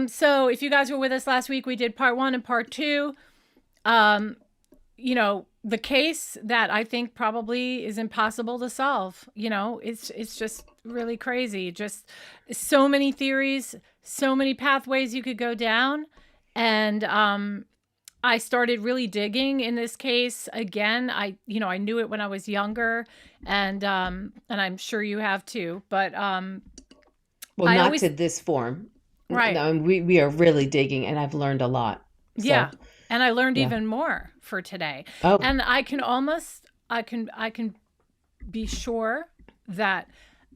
So if you guys were with us last week, we did part 1 and part 2. The case that I think probably is impossible to solve. It's just really crazy. Just so many theories, so many pathways you could go down. And I started really digging in this case again. I knew it when I was younger, and I'm sure you have too. But not to this form, right? No, we are really digging, and I've learned a lot. Yeah, and I learned even more for today. Oh, and I can be sure that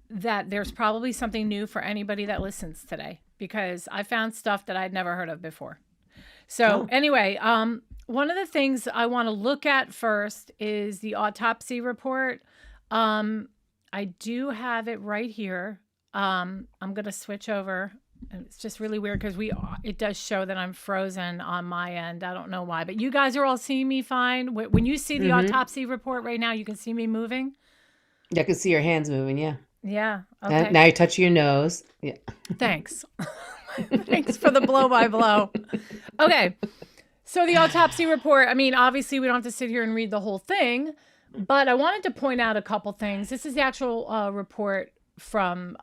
there's probably something new for anybody that listens today, because I found stuff that I'd never heard of before. So anyway, one of the things I want to look at first is the autopsy report. I do have it right here. I'm going to switch over. And it's just really weird because it does show that I'm frozen on my end. I don't know why, but you guys are all seeing me fine. When you see the autopsy report right now, you can see me moving. I can see your hands moving. Yeah. Yeah. Okay. Now you're touching your nose. Yeah. Thanks. Thanks for the blow by blow. Okay. So the autopsy report, I mean, obviously we don't have to sit here and read the whole thing, but I wanted to point out a couple things. This is the actual report from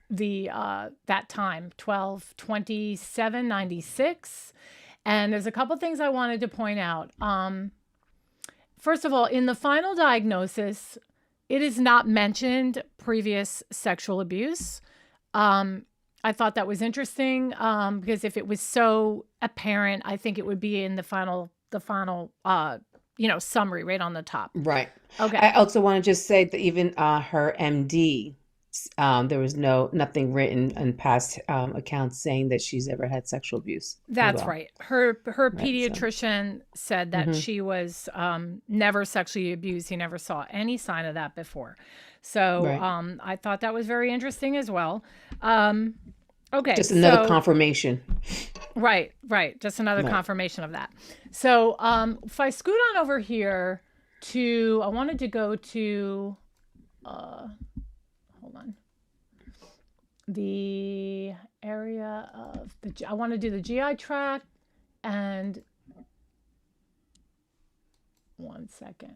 that time, 12/27/96, and there's a couple things I wanted to point out. First of all, in the final diagnosis, it is not mentioned previous sexual abuse. I thought that was interesting, because if it was so apparent, I think it would be in the final summary right on the top. Right. Okay. I also want to just say that even her MD, there was nothing written in past accounts saying that she's ever had sexual abuse. That's right. Her pediatrician said that she was never sexually abused. He never saw any sign of that before. So I thought that was very interesting as well. Okay. Just another confirmation. Right. Just another confirmation of that. So if I scoot on over here I wanted to go to hold on. The area of I want to do the GI tract, and one second.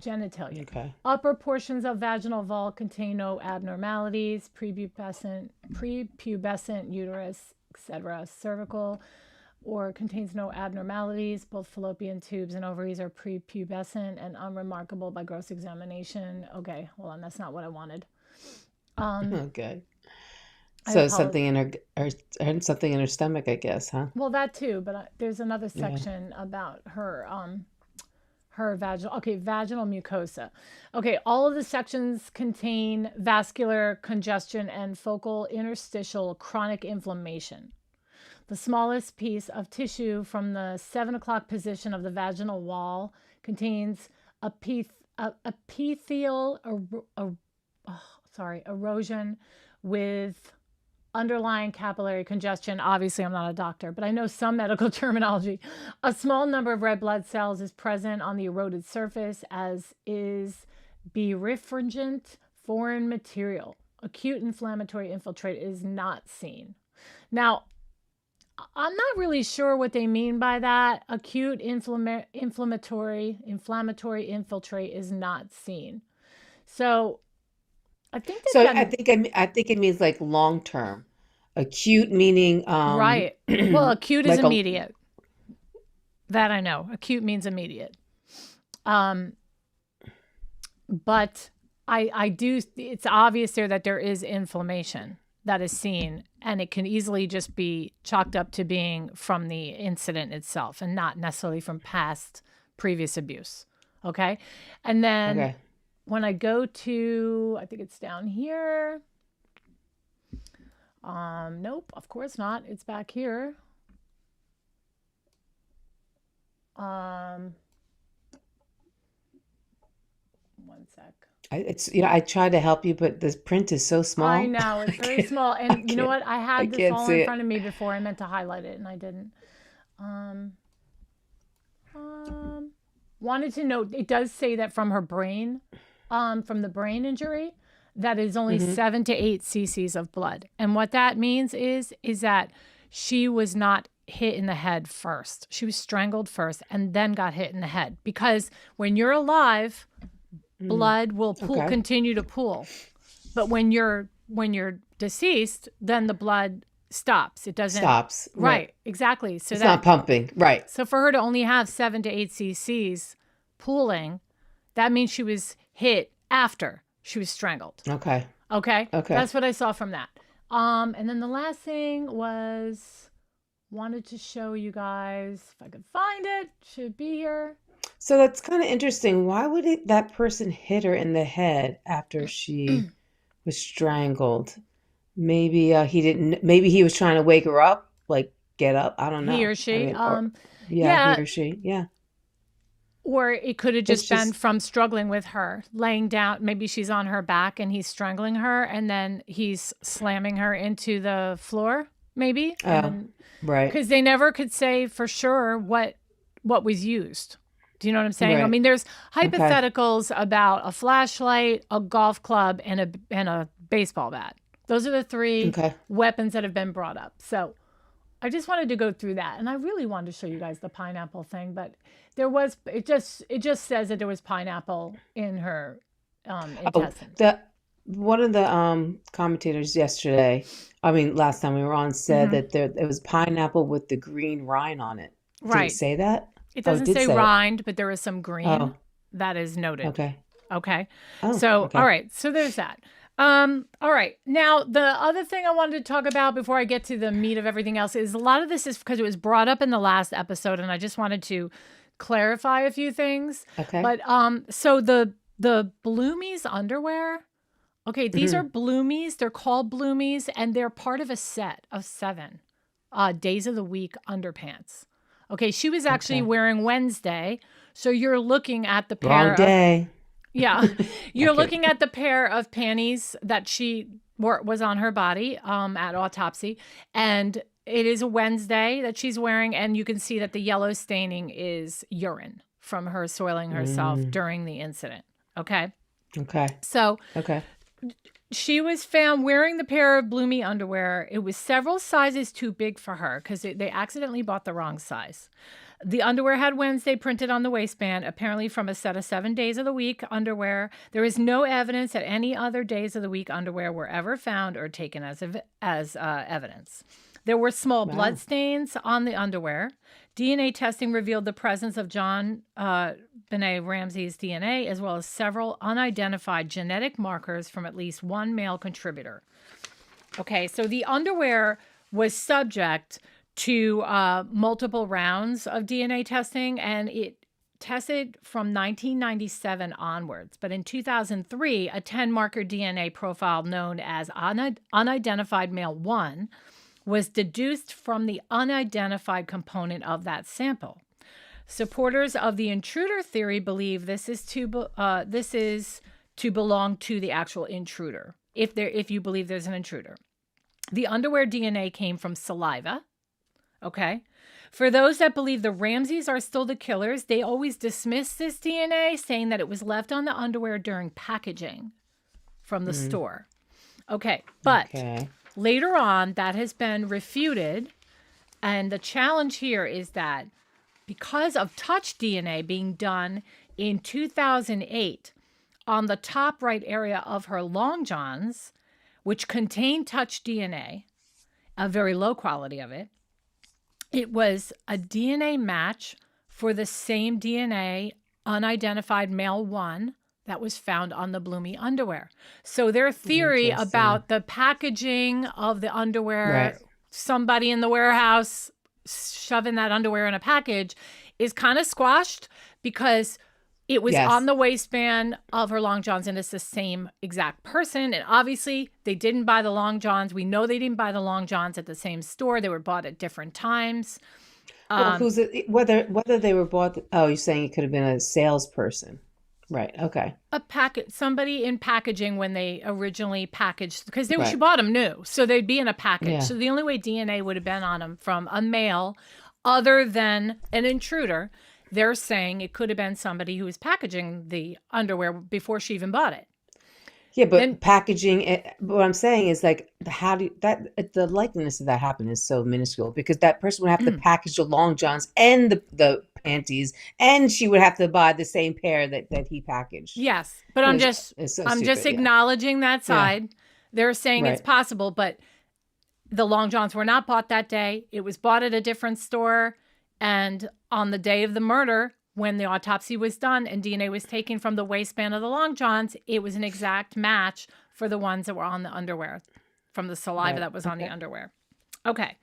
Genitalia. Okay. Upper portions of vaginal vault contain no abnormalities. Prepubescent uterus, etc. Cervical or contains no abnormalities. Both fallopian tubes and ovaries are prepubescent and unremarkable by gross examination. Okay, hold on, that's not what I wanted. Okay. So something in her stomach, I guess, huh? Well, that too, but there's another section about her vaginal mucosa. Okay, all of the sections contain vascular congestion and focal interstitial chronic inflammation. The smallest piece of tissue from the 7 o'clock position of the vaginal wall contains epithelial erosion with underlying capillary congestion. Obviously, I'm not a doctor, but I know some medical terminology. A small number of red blood cells is present on the eroded surface, as is birefringent foreign material. Acute inflammatory infiltrate is not seen. Now, I'm not really sure what they mean by that. Acute inflammatory infiltrate is not seen. So I think I think it means like long term. Acute meaning right. Well, acute is immediate. That I know. Acute means immediate. But I do. It's obvious there that there is inflammation that is seen, and it can easily just be chalked up to being from the incident itself, and not necessarily from previous abuse. Okay, and then when I go to, I think it's down here. Nope, of course not. It's back here. One sec. I tried to help you, but this print is so small. I know, it's very small. And you know what? I had this all in front of me before. I meant to highlight it and I didn't. Wanted to note, it does say that from her brain, from the brain injury, that is only 7 to 8 cc's of blood. And what that means is that she was not hit in the head first. She was strangled first and then got hit in the head. Because when you're alive, blood will continue to pool. But when you're deceased, then the blood stops. It doesn't right. Exactly. So it's not pumping. Right. So for her to only have 7 to 8 cc's pooling, that means she was hit after she was strangled. Okay. That's what I saw from that. And then the last thing was, wanted to show you guys if I could find it. Should be here. So that's kind of interesting. Why would that person hit her in the head after she was strangled? Maybe he didn't. Maybe he was trying to wake her up, like get up. I don't know. He or she. He or she. Yeah. Or it could have just been from struggling with her, laying down. Maybe she's on her back and he's strangling her, and then he's slamming her into the floor. Maybe. Right. Because they never could say for sure what was used. Do you know what I'm saying? Right. I mean, there's hypotheticals about a flashlight, a golf club, and a baseball bat. Those are the 3 weapons that have been brought up. So I just wanted to go through that. And I really wanted to show you guys the pineapple thing, but it just says that there was pineapple in her intestine. One of the commentators last time we were on, said that it was pineapple with the green rind on it. Did it say that? It doesn't say rind, but there is some green that is noted. Okay. All right. So there's that. All right. Now, the other thing I wanted to talk about before I get to the meat of everything else is a lot of this is because it was brought up in the last episode, and I just wanted to clarify a few things. Okay. But so the Bloomies underwear. Okay, these are Bloomies. They're called Bloomies, and they're part of a set of 7 days of the week underpants. Okay, she was actually wearing Wednesday, so you're looking at the pair. Wrong day. You're looking at the pair of panties that she was on her body at Autopsy, and it is a Wednesday that she's wearing, and you can see that the yellow staining is urine from her soiling herself during the incident. Okay. So she was found wearing the pair of Bloomy underwear. It was several sizes too big for her because they accidentally bought the wrong size. The underwear had Wednesday printed on the waistband, apparently from a set of 7 days of the week underwear. There is no evidence that any other days of the week underwear were ever found or taken as evidence. There were small blood stains on the underwear. DNA testing revealed the presence of JonBenét Ramsey's DNA, as well as several unidentified genetic markers from at least one male contributor. Okay, so the underwear was subject to multiple rounds of DNA testing, and it tested from 1997 onwards. But in 2003, a 10-marker DNA profile known as unidentified male 1 was deduced from the unidentified component of that sample. Supporters of the intruder theory believe this is to belong to the actual intruder, if you believe there's an intruder. The underwear DNA came from saliva. Okay. For those that believe the Ramseys are still the killers, they always dismiss this DNA, saying that it was left on the underwear during packaging from the store. Okay. But later on, that has been refuted. And the challenge here is that because of touch DNA being done in 2008 on the top right area of her long johns, which contained touch DNA, a very low quality of it, it was a DNA match for the same DNA, unidentified male 1, that was found on the Bloomy underwear. So their theory about the packaging of the underwear, somebody in the warehouse shoving that underwear in a package, is kind of squashed because it was on the waistband of her long johns, and it's the same exact person. And obviously, they didn't buy the long johns. We know they didn't buy the long johns at the same store. They were bought at different times. Well, whether they were bought? Oh, you're saying it could have been a salesperson, right? Okay. Somebody in packaging when they originally packaged, because she bought them new, so they'd be in a package. Yeah. So the only way DNA would have been on them from a male, other than an intruder. They're saying it could have been somebody who was packaging the underwear before she even bought it. Yeah, but And packaging it, but what I'm saying is like how do the likeliness of that happen is so minuscule because that person would have to package the long johns and the panties, and she would have to buy the same pair that he packaged. yes, but It was it's so I'm just stupid. Yeah. acknowledging that Yeah. side. They're saying it's Right. possible, but the long johns were not bought that day. It was bought at a different store, and on the day of the murder, when the autopsy was done and DNA was taken from the waistband of the long johns, it was an exact match for the ones that were on the underwear, from the saliva Right. that was on the Okay. underwear. Okay.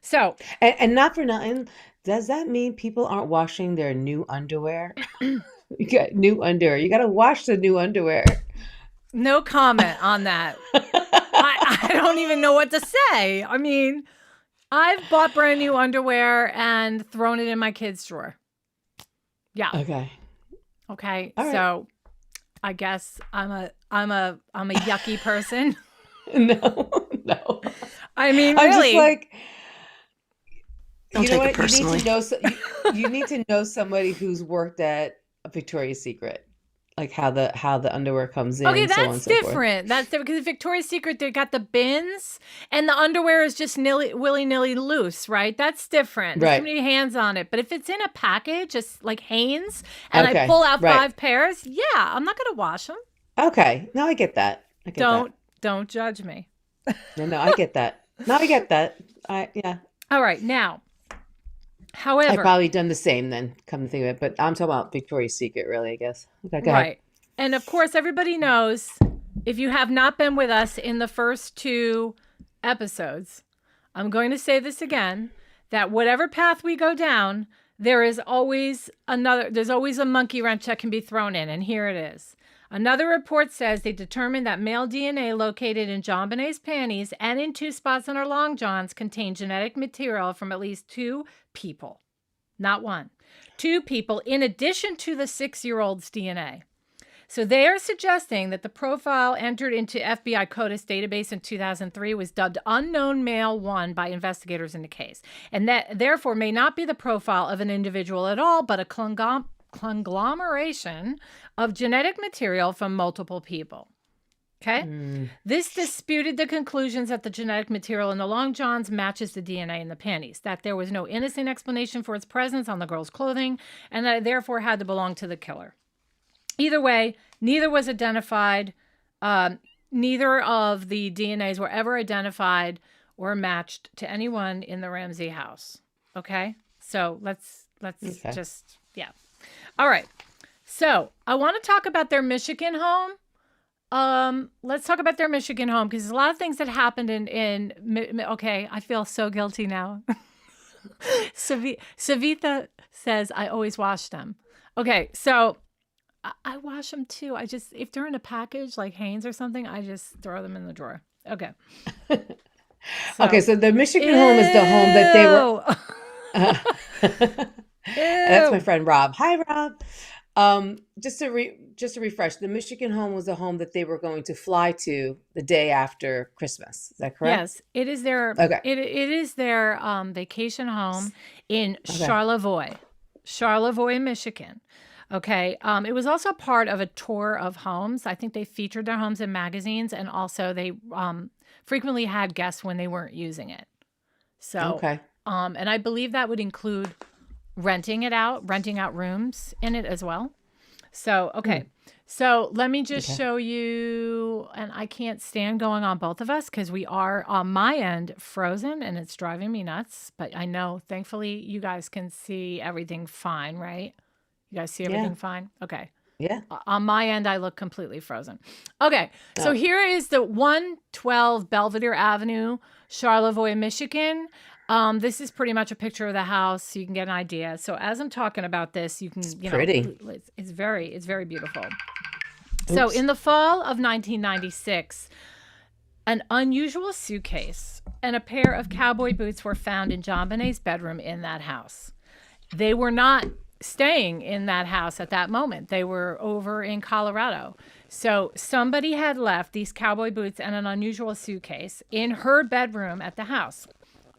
So, And not for nothing, does that mean people aren't washing their new underwear? You got new underwear. You got to wash the new underwear. no comment on that. I don't even know what to say. I mean, I've bought brand new underwear and thrown it in my kids' drawer. Yeah. Okay. Okay. All right. So I guess I'm a yucky person. No, no. I mean, I'm really. just like, Don't you know take it what? personally. You need to know you need to know somebody who's worked at Victoria's Secret, like how the underwear comes in, Okay, so on and that's so forth. different. That's different because Victoria's Secret, they got the bins and the underwear is just willy-nilly loose, right? That's different. There's too Right. many hands on it. But if it's in a package, just like Hanes, and I Okay. pull out Right. 5 pairs, yeah, I'm not going to wash them. Okay. No, I get that. I get Don't judge me. that. No, I get that. No, I get that. Yeah. All right, now, I however, probably done the same then, come to think of it. But I'm talking about Victoria's Secret, really, I guess. Okay, go ahead. right. And of course, everybody knows, if you have not been with us in the first 2 episodes, I'm going to say this again, that whatever path we go down, there's always a monkey wrench that can be thrown in. And here it is. Another report says they determined that male DNA located in JonBenét's panties and in 2 spots on her long johns contained genetic material from at least 2 people. Not 1. 2 people, in addition to the 6-year-old's DNA. So they are suggesting that the profile entered into FBI CODIS database in 2003 was dubbed Unknown Male 1 by investigators in the case, and that therefore may not be the profile of an individual at all, but a conglomeration of genetic material from multiple people. Okay? This disputed the conclusions that the genetic material in the long johns matches the DNA in the panties, that there was no innocent explanation for its presence on the girl's clothing, and that it therefore had to belong to the killer. Either way, neither was identified. Neither of the DNAs were ever identified or matched to anyone in the Ramsey house. Okay? So let's Okay. just, yeah. All right. So I want to talk about their Michigan home. Let's talk about their Michigan home because there's a lot of things that happened okay, I feel so guilty now. Savitha says, I always wash them. Okay, so I wash them too. If they're in a package like Hanes or something, I just throw them in the drawer. Okay. Okay, so the Michigan home is the home that they were. That's my friend Rob. Hi, Rob. Just to refresh, the Michigan home was a home that they were going to fly to the day after Christmas. Is that correct? Yes, it is their Okay. it is their vacation home in Charlevoix, Michigan. Okay. It was also part of a tour of homes. I think they featured their homes in magazines, and also they frequently had guests when they weren't using it. So, Okay. and I believe that would include renting out rooms in it as well. So, okay. So let me just show you, and I can't stand going on both of us because we are on my end frozen and it's driving me nuts. But I know, thankfully, you guys can see everything fine, right? You guys see everything fine? Okay. Yeah. On my end, I look completely frozen. Okay. So here is the 112 Belvedere Avenue, Charlevoix, Michigan. This is pretty much a picture of the house, so you can get an idea. So as I'm talking about this, you can, pretty. It's very beautiful. So in the fall of 1996, an unusual suitcase and a pair of cowboy boots were found in JonBenét's bedroom in that house. They were not staying in that house at that moment. They were over in Colorado. So somebody had left these cowboy boots and an unusual suitcase in her bedroom at the house.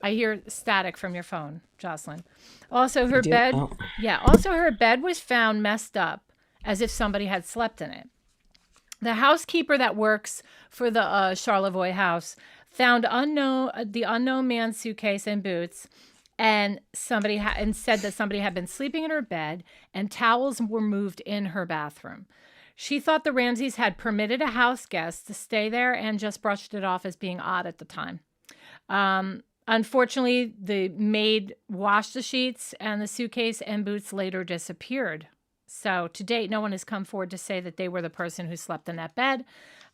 I hear static from your phone, Jocelyn. Also, her bed, also her bed was found messed up as if somebody had slept in it. The housekeeper that works for the Charlevoix house found the unknown man's suitcase and boots, and and said that somebody had been sleeping in her bed, and towels were moved in her bathroom. She thought the Ramseys had permitted a house guest to stay there and just brushed it off as being odd at the time. Unfortunately, the maid washed the sheets, and the suitcase and boots later disappeared. So to date, no one has come forward to say that they were the person who slept in that bed.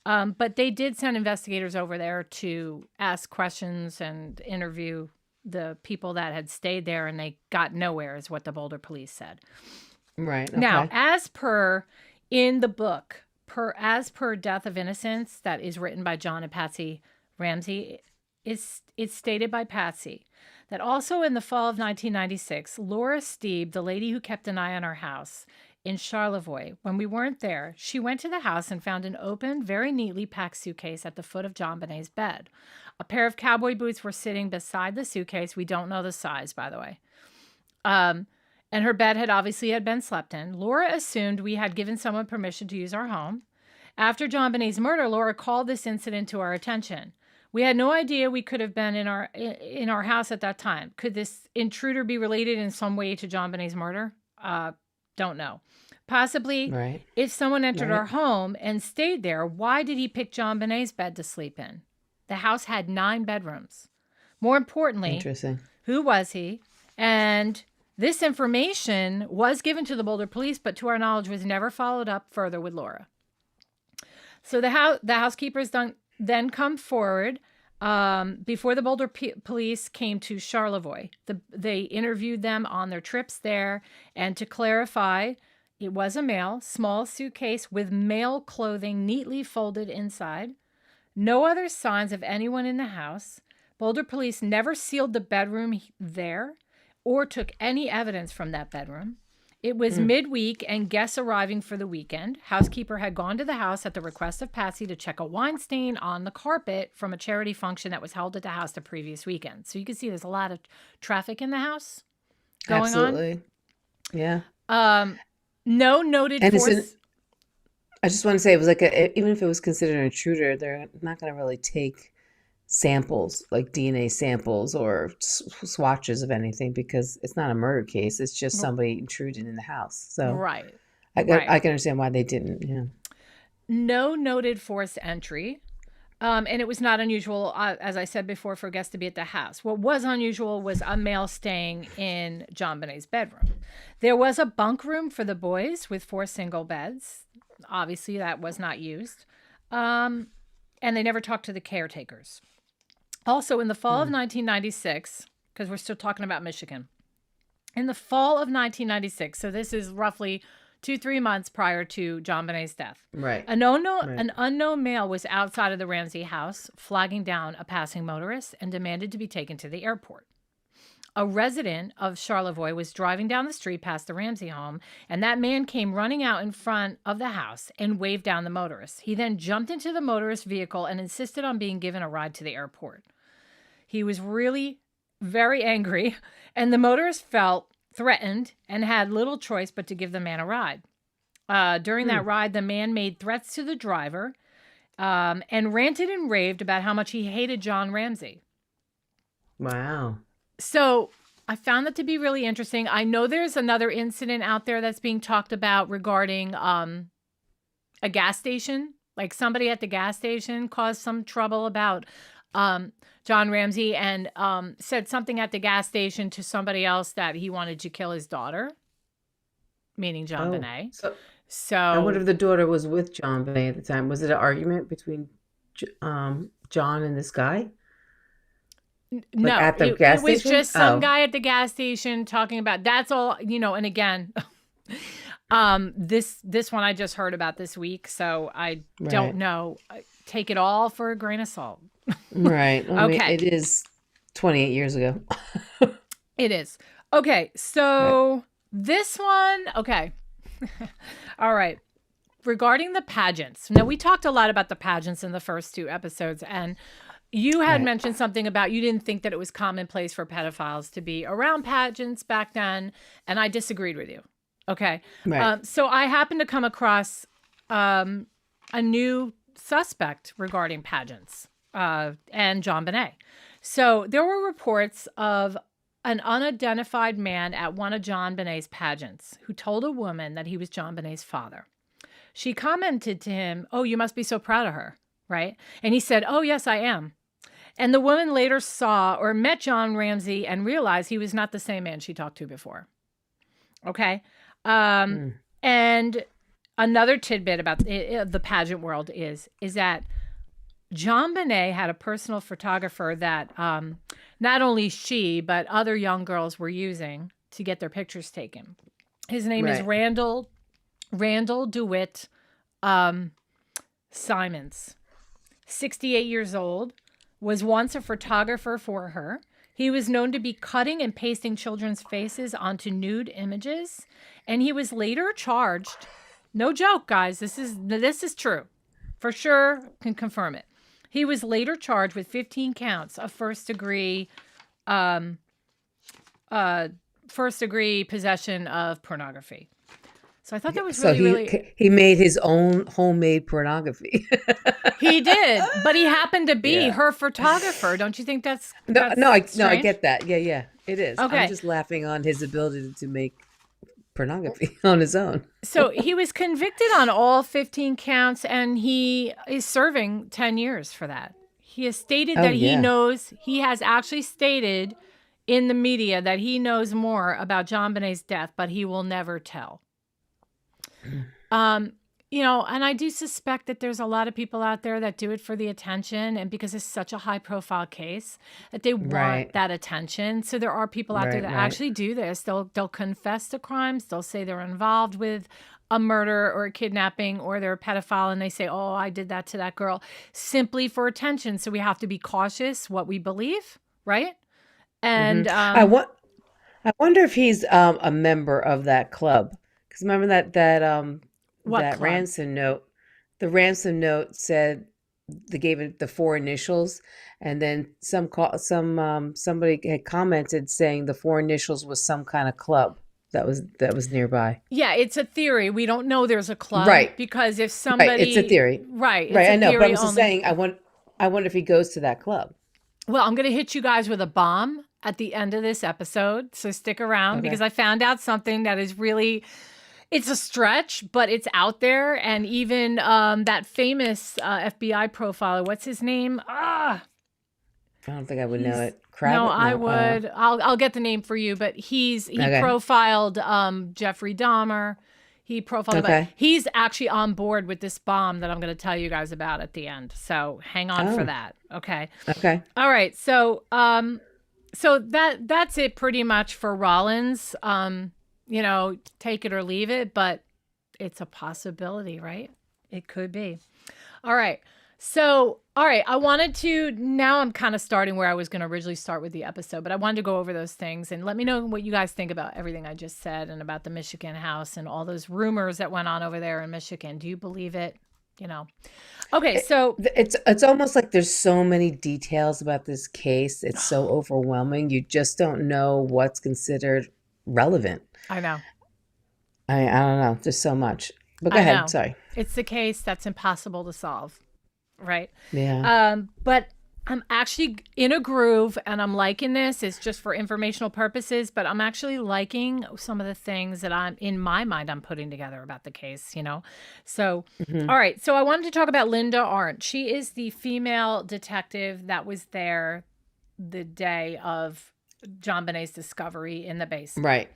But they did send investigators over there to ask questions and interview the people that had stayed there, and they got nowhere, is what the Boulder police said. Right. Okay. Now, as per in the book, as per Death of Innocence, that is written by John and Patsy Ramsey, it's stated by Patsy that also in the fall of 1996, Laura Steeb, the lady who kept an eye on our house in Charlevoix, when we weren't there, she went to the house and found an open, very neatly packed suitcase at the foot of JonBenét's bed. A pair of cowboy boots were sitting beside the suitcase. We don't know the size, by the way. And her bed had been slept in. Laura assumed we had given someone permission to use our home. After JonBenét's murder, Laura called this incident to our attention. We had no idea we could have been in our house at that time. Could this intruder be related in some way to JonBenét's murder? Don't know. Possibly, Right. if someone entered Right. our home and stayed there, why did he pick JonBenét's bed to sleep in? The house had 9 bedrooms. More importantly, Interesting. who was he? And this information was given to the Boulder police, but to our knowledge was never followed up further with Laura. So the housekeepers then come forward before the Boulder police came to Charlevoix. They interviewed them on their trips there, and to clarify, it was a male, small suitcase with male clothing neatly folded inside. No other signs of anyone in the house. Boulder police never sealed the bedroom there or took any evidence from that bedroom. It was midweek and guests arriving for the weekend. Housekeeper had gone to the house at the request of Patsy to check a wine stain on the carpet from a charity function that was held at the house the previous weekend. So you can see there's a lot of traffic in the house going Absolutely. Yeah. on. No noted And force. I just want to say it was like even if it was considered an intruder, they're not going to really take samples like DNA samples or swatches of anything because it's not a murder case. It's just somebody intruded in the house. So Right. I Right. can understand why they didn't. Yeah. No noted forced entry. And it was not unusual, as I said before, for guests to be at the house. What was unusual was a male staying in JonBenét's bedroom. There was a bunk room for the boys with 4 single beds. Obviously, that was not used. And they never talked to the caretakers. Also, in the fall of 1996, because we're still talking about Michigan, in the fall of 1996, so this is roughly 2-3 months prior to JonBenét's death. Right. An unknown male was outside of the Ramsey house, flagging down a passing motorist and demanded to be taken to the airport. A resident of Charlevoix was driving down the street past the Ramsey home, and that man came running out in front of the house and waved down the motorist. He then jumped into the motorist's vehicle and insisted on being given a ride to the airport. He was really very angry, and the motorist felt threatened and had little choice but to give the man a ride. During that ride, the man made threats to the driver and ranted and raved about how much he hated John Ramsey. Wow. So I found that to be really interesting. I know there's another incident out there that's being talked about regarding a gas station. Like somebody at the gas station caused some trouble about John Ramsey and said something at the gas station to somebody else that he wanted to kill his daughter, meaning JonBenet. So And what if the daughter was with JonBenet at the time? Was it an argument between John and this guy? no, at the it gas was station? just some Oh. guy at the gas station talking about that's all, and again, this one I just heard about this week, so I don't Right. know. Take it all for a grain of salt. Right. I mean, Okay. it is 28 years ago. It is. Okay, so this one, okay. All right. Regarding the pageants. Now, we talked a lot about the pageants in the first 2 episodes, and you had Right. mentioned something about you didn't think that it was commonplace for pedophiles to be around pageants back then, and I disagreed with you. Okay. Right. So I happened to come across a new suspect regarding pageants and JonBenét. So there were reports of an unidentified man at one of JonBenét's pageants who told a woman that he was JonBenét's father. She commented to him, "Oh, you must be so proud of her," right? And he said, "Oh, yes, I am." And the woman later saw or met John Ramsey and realized he was not the same man she talked to before. Okay. And another tidbit about the pageant world is that JonBenét had a personal photographer that not only she, but other young girls were using to get their pictures taken. His name is Randall DeWitt Simons, 68 years old, was once a photographer for her. He was known to be cutting and pasting children's faces onto nude images, and he was later charged. No joke, guys. This is true. For sure, can confirm it. He was later charged with 15 counts of first degree possession of pornography. So I thought that was really he made his own homemade pornography. He did, but he happened to be her photographer. Don't you think that's I strange? get that. Yeah, it is. Okay. I'm just laughing on his ability to make pornography on his own. So he was convicted on all 15 counts, and he is serving 10 years for that. He has stated that he has actually stated in the media that he knows more about JonBenét's death, but he will never tell. And I do suspect that there's a lot of people out there that do it for the attention, and because it's such a high profile case that they want that attention. So there are people out there that actually do this. They'll confess to crimes. They'll say they're involved with a murder or a kidnapping, or they're a pedophile, and they say, "Oh, I did that to that girl," simply for attention. So we have to be cautious what we believe, right? And I wonder if he's a member of that club. Because remember that club? ransom note. The ransom note said they gave it the 4 initials, and then somebody had commented saying the 4 initials was some kind of club that was nearby. Yeah, it's a theory. We don't know there's a club, right? Because if somebody, it's a theory, right? I know, but I'm just saying. I wonder if he goes to that club. Well, I'm going to hit you guys with a bomb at the end of this episode, so stick around because I found out something that is really. It's a stretch, but it's out there. And even that famous FBI profiler, what's his name? I don't think I would know it. I would. I'll get the name for you. But he profiled Jeffrey Dahmer. He profiled. But he's actually on board with this bomb that I'm going to tell you guys about at the end. So hang on for that. Okay. Okay. All right. So that's it pretty much for Rollins. Take it or leave it, but it's a possibility, right? It could be. All right. So, I wanted to, now I'm kind of starting where I was going to originally start with the episode, but I wanted to go over those things and let me know what you guys think about everything I just said and about the Michigan house and all those rumors that went on over there in Michigan. Do you believe it? Okay. So it's almost like there's so many details about this case. It's so overwhelming. You just don't know what's considered relevant. I know. I don't know. There's so much. But go ahead. Sorry. It's the case that's impossible to solve, right? Yeah. But I'm actually in a groove, and I'm liking this. It's just for informational purposes, but I'm actually liking some of the things that in my mind, I'm putting together about the case, So, all right. So I wanted to talk about Linda Arndt. She is the female detective that was there the day of JonBenét's discovery in the basement. Right.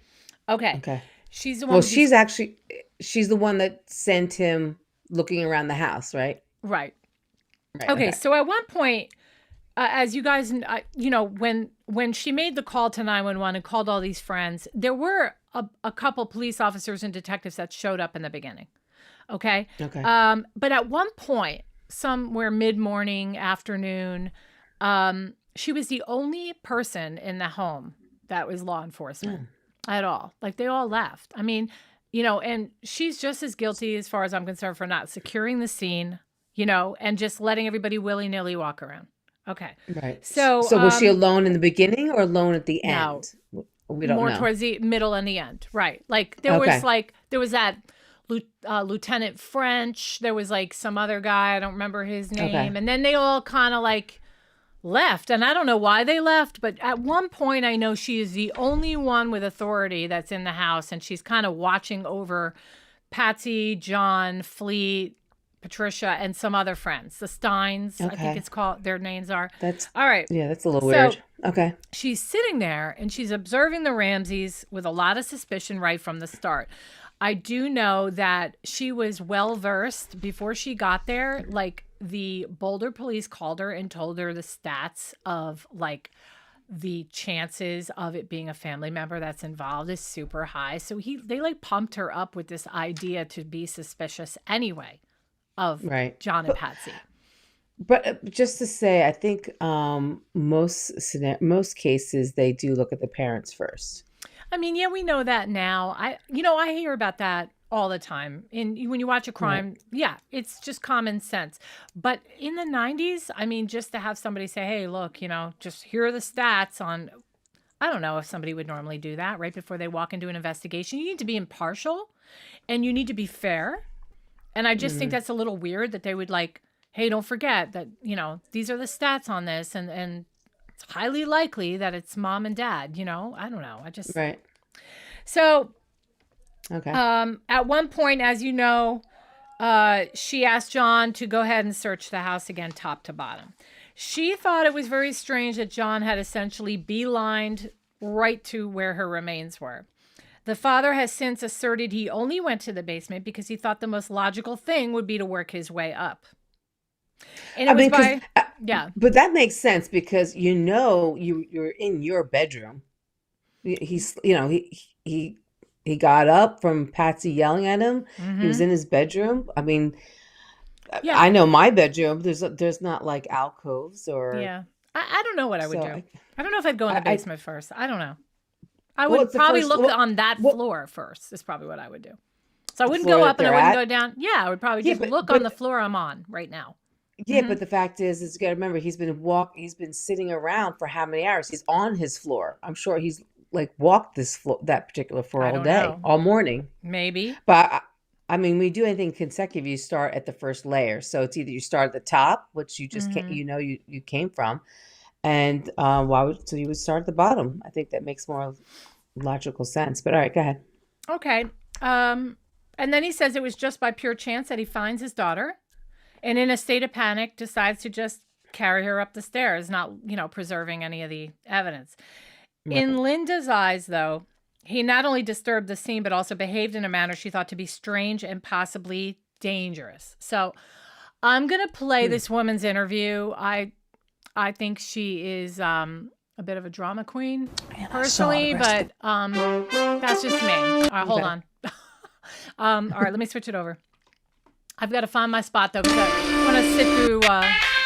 Okay. She's the one. Well, she's the one that sent him looking around the house, right? Right. Okay. So at one point, as you guys, when she made the call to 911 and called all these friends, there were a couple police officers and detectives that showed up in the beginning. Okay. But at one point, somewhere mid-morning, afternoon, she was the only person in the home that was law enforcement at all. Like they all left. I mean, and she's just as guilty as far as I'm concerned for not securing the scene, and just letting everybody willy-nilly walk around. Okay. Right. So was she alone in the beginning or alone at the end? No. We don't know. More towards the middle and the end. Right. Like there was that Lieutenant French. There was like some other guy. I don't remember his name. Okay. And then they all kind of like left. And I don't know why they left, but at one point I know she is the only one with authority that's in the house. And she's kind of watching over Patsy, John, Fleet, Patricia, and some other friends. The Steins, I think it's called, their names are. That's all right. Yeah, that's a little weird. Okay. She's sitting there and she's observing the Ramseys with a lot of suspicion right from the start. I do know that she was well versed before she got there. Like the Boulder police called her and told her the stats of like the chances of it being a family member that's involved is super high. So they like pumped her up with this idea to be suspicious anyway of John and Patsy. But just to say, I think most cases they do look at the parents first. I mean, yeah, we know that now. I hear about that all the time. When you watch a crime, yeah, it's just common sense. But in the 90s, I mean, just to have somebody say, hey, look, just here are the stats on, I don't know if somebody would normally do that right before they walk into an investigation. You need to be impartial and you need to be fair. And I just think that's a little weird that they would like, hey, don't forget that, these are the stats on this. And it's highly likely that it's mom and dad, I don't know. Right. So, okay. At one point, as you know, she asked John to go ahead and search the house again, top to bottom. She thought it was very strange that John had essentially beelined right to where her remains were. The father has since asserted he only went to the basement because he thought the most logical thing would be to work his way up. And but that makes sense because you're in your bedroom. He's he got up from Patsy yelling at him. Mm-hmm. He was in his bedroom. I mean, I know my bedroom. There's not like alcoves or. Yeah, I don't know what I would do. I don't know if I'd go in the basement first. I don't know. I would probably look on that floor first. Is probably what I would do. So I wouldn't go up and I wouldn't go down. Yeah, I would probably just look on the floor I'm on right now. Yeah, but the fact is you got to remember he's been sitting around for how many hours? He's on his floor. I'm sure he's like walked that particular floor all day, all morning. Maybe. But I mean, when you do anything consecutive, you start at the first layer. So it's either you start at the top, which you just can't, you came from, and so you would start at the bottom. I think that makes more logical sense. But all right, go ahead. Okay. And then he says it was just by pure chance that he finds his daughter. And in a state of panic, decides to just carry her up the stairs, not, preserving any of the evidence. Right. In Linda's eyes, though, he not only disturbed the scene, but also behaved in a manner she thought to be strange and possibly dangerous. So I'm going to play this woman's interview. I think she is a bit of a drama queen, personally, but that's just me. All right, hold on. All right, let me switch it over. I've got to find my spot, though, because I want to sit through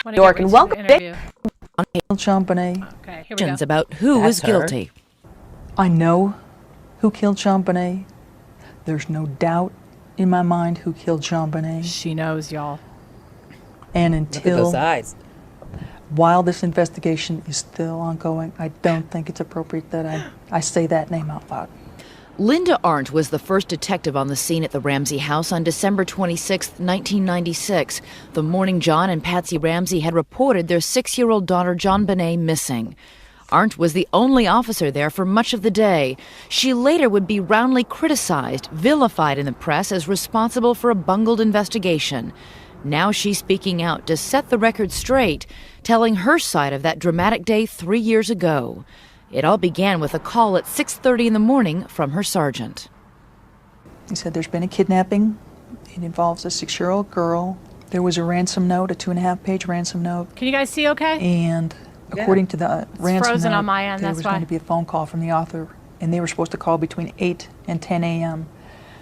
New York and welcome interview. JonBenét. Okay, here we go. About who was guilty. I know who killed JonBenét. There's no doubt in my mind who killed JonBenét. She knows, y'all. And look at those eyes. While this investigation is still ongoing, I don't think it's appropriate that I say that name out loud. Linda Arndt was the first detective on the scene at the Ramsey house on December 26, 1996, the morning John and Patsy Ramsey had reported their 6-year-old daughter JonBenét missing. Arndt was the only officer there for much of the day. She later would be roundly criticized, vilified in the press as responsible for a bungled investigation. Now she's speaking out to set the record straight, telling her side of that dramatic day 3 years ago. It all began with a call at 6:30 in the morning from her sergeant. He said there's been a kidnapping. It involves a 6-year-old girl. There was a ransom note, a 2.5-page ransom note. Can you guys see okay? And according to the ransom frozen note, on my end, there that's was why. going to be a phone call from the author, and they were supposed to call between 8 and 10 a.m.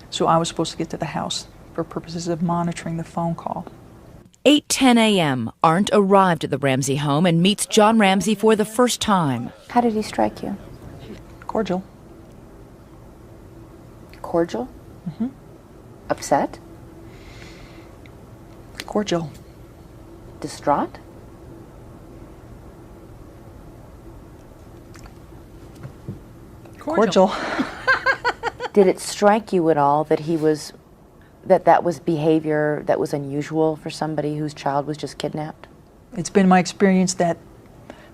So I was supposed to get to the house for purposes of monitoring the phone call. 8:10 a.m., Arndt arrived at the Ramsey home and meets John Ramsey for the first time. How did he strike you? Cordial. Cordial? Mm-hmm. Upset? Cordial. Distraught? Cordial. Did it strike you at all that he was that was behavior that was unusual for somebody whose child was just kidnapped? It's been my experience that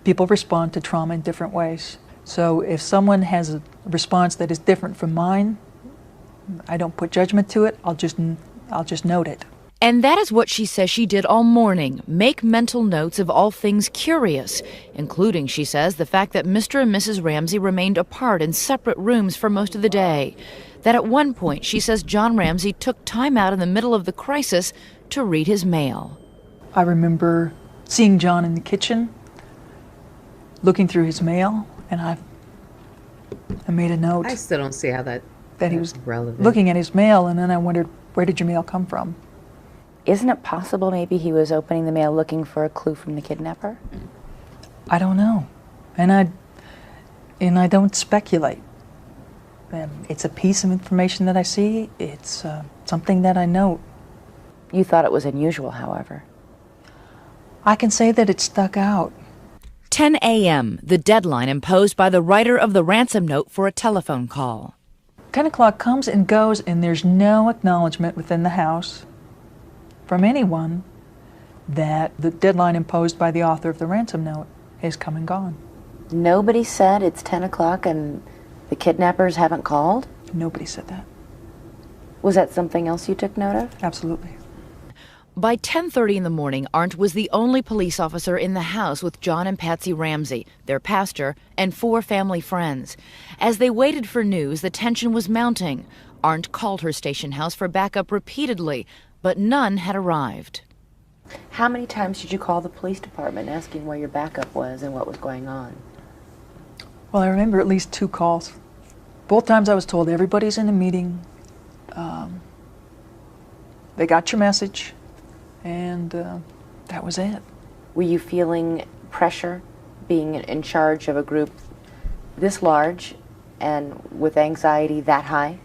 people respond to trauma in different ways. So if someone has a response that is different from mine, I don't put judgment to it. I'll just note it. And that is what she says she did all morning, make mental notes of all things curious, including, she says, the fact that Mr. and Mrs. Ramsey remained apart in separate rooms for most of the day. That at one point, she says John Ramsey took time out in the middle of the crisis to read his mail. I remember seeing John in the kitchen, looking through his mail, and I made a note I still don't see how that that he was relevant. looking at his mail, and then I wondered, where did your mail come from? Isn't it possible maybe he was opening the mail looking for a clue from the kidnapper? I don't know, and I don't speculate. It's a piece of information that I see. It's something that I note. You thought it was unusual, however. I can say that it stuck out. 10 a.m., the deadline imposed by the writer of the ransom note for a telephone call. 10 o'clock comes and goes, and there's no acknowledgement within the house from anyone that the deadline imposed by the author of the ransom note is come and gone. Nobody said it's 10 o'clock and the kidnappers haven't called? Nobody said that. Was that something else you took note of? Absolutely. By 10:30 in the morning, Arndt was the only police officer in the house with John and Patsy Ramsey, their pastor, and 4 family friends. As they waited for news, the tension was mounting. Arndt called her station house for backup repeatedly, but none had arrived. How many times did you call the police department asking where your backup was and what was going on? Well, I remember at least 2 calls. Both times I was told everybody's in a meeting. They got your message, and that was it. Were you feeling pressure being in charge of a group this large and with anxiety that high?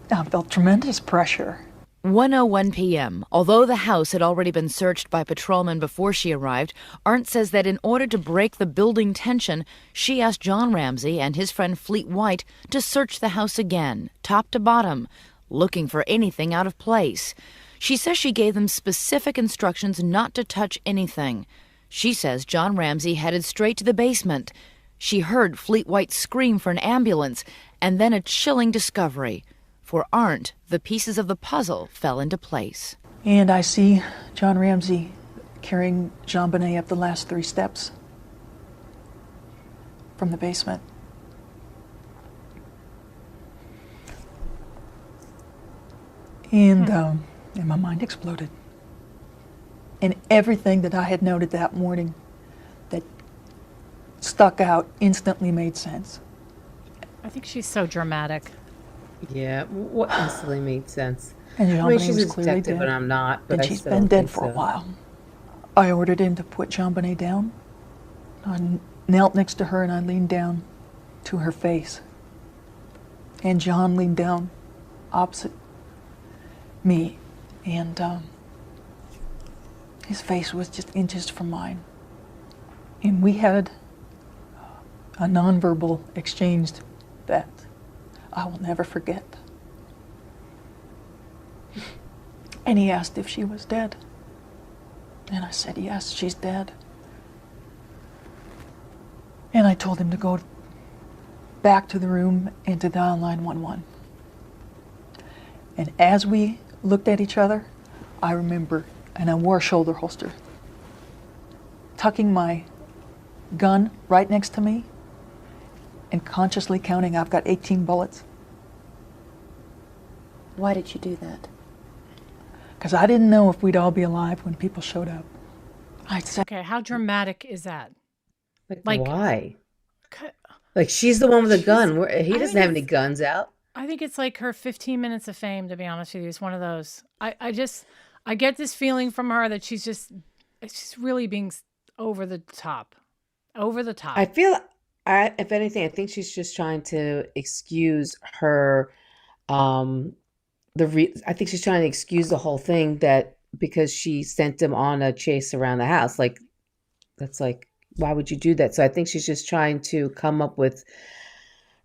I felt tremendous pressure. 1:01 p.m. Although the house had already been searched by patrolmen before she arrived, Arndt says that in order to break the building tension, she asked John Ramsey and his friend Fleet White to search the house again, top to bottom, looking for anything out of place. She says she gave them specific instructions not to touch anything. She says John Ramsey headed straight to the basement. She heard Fleet White scream for an ambulance, and then a chilling discovery. For Arndt, the pieces of the puzzle fell into place. And I see John Ramsey carrying JonBenét up the last 3 steps from the basement. And my mind exploded. And everything that I had noted that morning that stuck out instantly made sense. I think she's so dramatic. Yeah, what instantly made sense. And I mean, JonBenét she's was a clearly detective, dead. but I'm not. But And I she's still been don't dead think for a so. while. I ordered him to put JonBenét down. I knelt next to her and I leaned down to her face. And John leaned down opposite me. And his face was just inches from mine. And we had a nonverbal exchange that I will never forget. And he asked if she was dead. And I said, yes, she's dead. And I told him to go back to the room and to dial 911. And as we looked at each other, I remember, and I wore a shoulder holster, tucking my gun right next to me and consciously counting, I've got 18 bullets. Why did you do that? Because I didn't know if we'd all be alive when people showed up. I said, Okay, how dramatic is that? Like, Like- why? C- Like, she's the one with the She's- gun. He I doesn't think have any it's- guns out. I think it's like her 15 minutes of fame, to be honest with you. It's one of those. I get this feeling from her that she's really being over the top. Over the top. I feel, if anything, I think she's just trying to excuse her. I think she's trying to excuse the whole thing that because she sent him on a chase around the house. Like, that's like, why would you do that? So I think she's just trying to come up with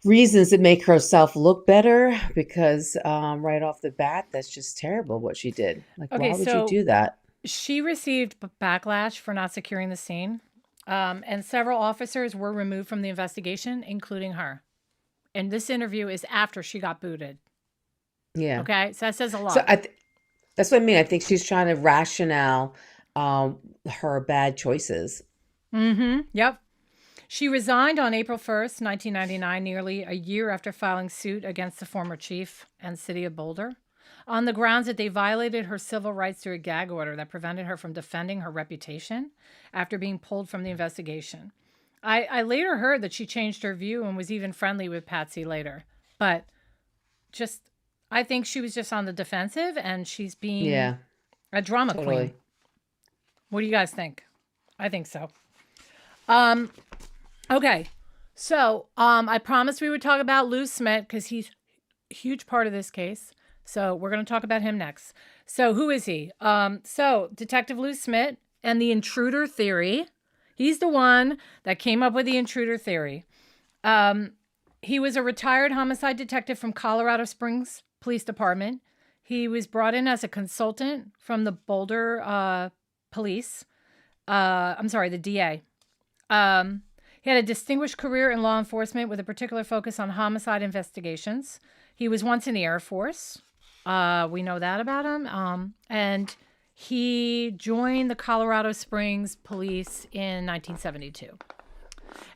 reasons to make herself look better because right off the bat, that's just terrible what she did. Like, Okay, why would so you do that? she received backlash for not securing the scene, and several officers were removed from the investigation, including her. And this interview is after she got booted. Yeah. Okay, so that says a lot. So that's what I mean. I think she's trying to rationale her bad choices. Yep. She resigned on April 1st, 1999, nearly a year after filing suit against the former chief and city of Boulder, on the grounds that they violated her civil rights through a gag order that prevented her from defending her reputation after being pulled from the investigation. I later heard that she changed her view and was even friendly with Patsy later. But I think she was just on the defensive and she's being a drama queen. What do you guys think? I think so. Okay. So I promised we would talk about Lou Smit because he's a huge part of this case. So we're going to talk about him next. So who is he? So Detective Lou Smit and the intruder theory. He's the one that came up with the intruder theory. He was a retired homicide detective from Colorado Springs Police Department. He was brought in as a consultant from the Boulder police. The DA. He had a distinguished career in law enforcement with a particular focus on homicide investigations. He was once in the Air Force. We know that about him. And he joined the Colorado Springs Police in 1972.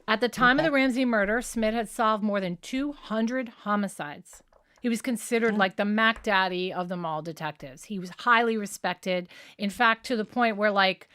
At the time of the Ramsey murder, Smit had solved more than 200 homicides. He was considered like the Mac Daddy of them all detectives. He was highly respected. In fact, to the point where like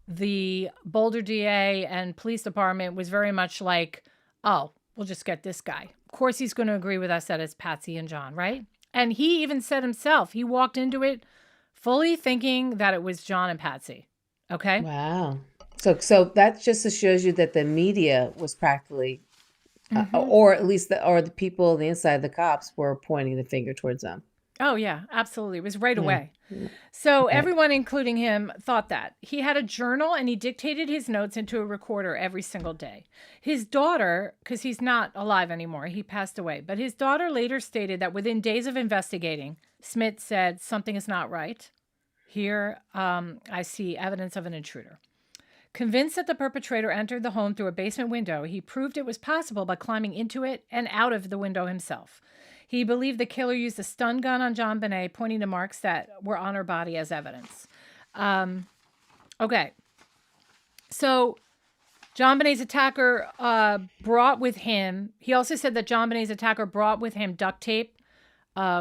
the Boulder DA and police department was very much like, oh, we'll just get this guy. Of course, he's going to agree with us that it's Patsy and John, right? And he even said himself, he walked into it fully thinking that it was John and Patsy. Okay? Wow. So that just shows you that the media was practically, or at least the people on the inside, the cops, were pointing the finger towards them. Oh, yeah, absolutely. It was right away. So everyone, including him, thought that. He had a journal and he dictated his notes into a recorder every single day. His daughter, because he's not alive anymore, he passed away, but his daughter later stated that within days of investigating, Smit said, something is not right. Here, I see evidence of an intruder. Convinced that the perpetrator entered the home through a basement window, he proved it was possible by climbing into it and out of the window himself. He believed the killer used a stun gun on JonBenét, pointing to marks that were on her body as evidence. Okay. So JonBenét's attacker brought with him, he also said that JonBenét's attacker brought with him duct tape,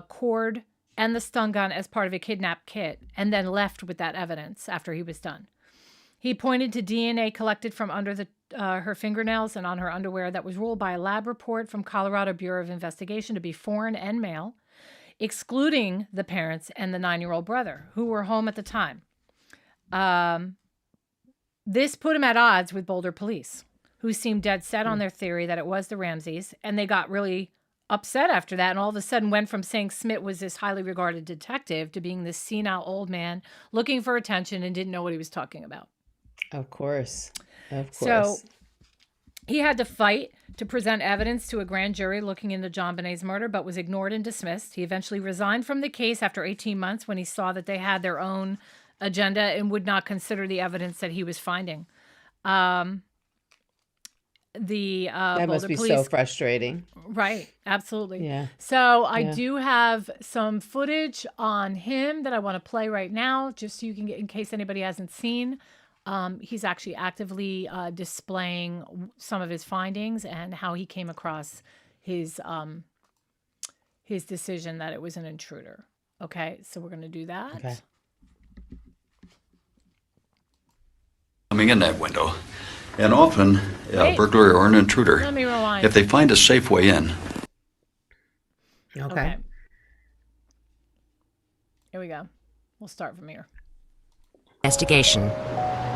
cord, and the stun gun as part of a kidnap kit, and then left with that evidence after he was done. He pointed to DNA collected from under her fingernails and on her underwear that was ruled by a lab report from Colorado Bureau of Investigation to be foreign and male, excluding the parents and the 9-year-old brother, who were home at the time. This put him at odds with Boulder police, who seemed dead set on their theory that it was the Ramseys, and they got really upset after that, and all of a sudden went from saying Smit was this highly regarded detective to being this senile old man looking for attention and didn't know what he was talking about. Of course. So he had to fight to present evidence to a grand jury looking into JonBenét's murder, but was ignored and dismissed. He eventually resigned from the case after 18 months when he saw that they had their own agenda and would not consider the evidence that he was finding. That must be police, so frustrating. Right. Absolutely. Yeah. So I do have some footage on him that I want to play right now, just so you can get, in case anybody hasn't seen. He's actually actively displaying some of his findings and how he came across his decision that it was an intruder. Okay, so we're going to do that. Okay. Coming in that window, and often a burglar or an intruder, Let me rewind. if they find a safe way in. Okay. Here we go. We'll start from here. Investigation.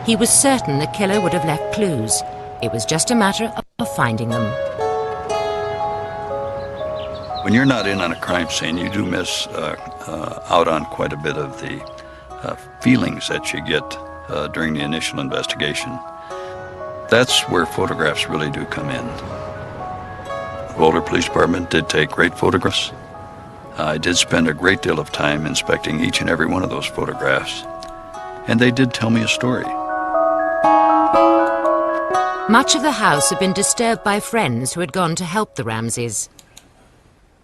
He was certain the killer would have left clues. It was just a matter of finding them. When you're not in on a crime scene, you do miss out on quite a bit of the feelings that you get during the initial investigation. That's where photographs really do come in. Boulder Police Department did take great photographs. I did spend a great deal of time inspecting each and every one of those photographs, and they did tell me a story. Much of the house had been disturbed by friends who had gone to help the Ramseys.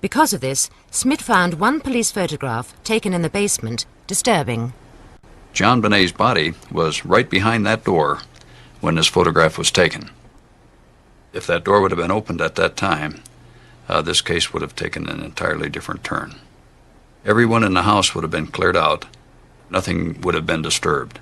Because of this, Smit found one police photograph taken in the basement disturbing. JonBenét's body was right behind that door when this photograph was taken. If that door would have been opened at that time, this case would have taken an entirely different turn. Everyone in the house would have been cleared out. Nothing would have been disturbed.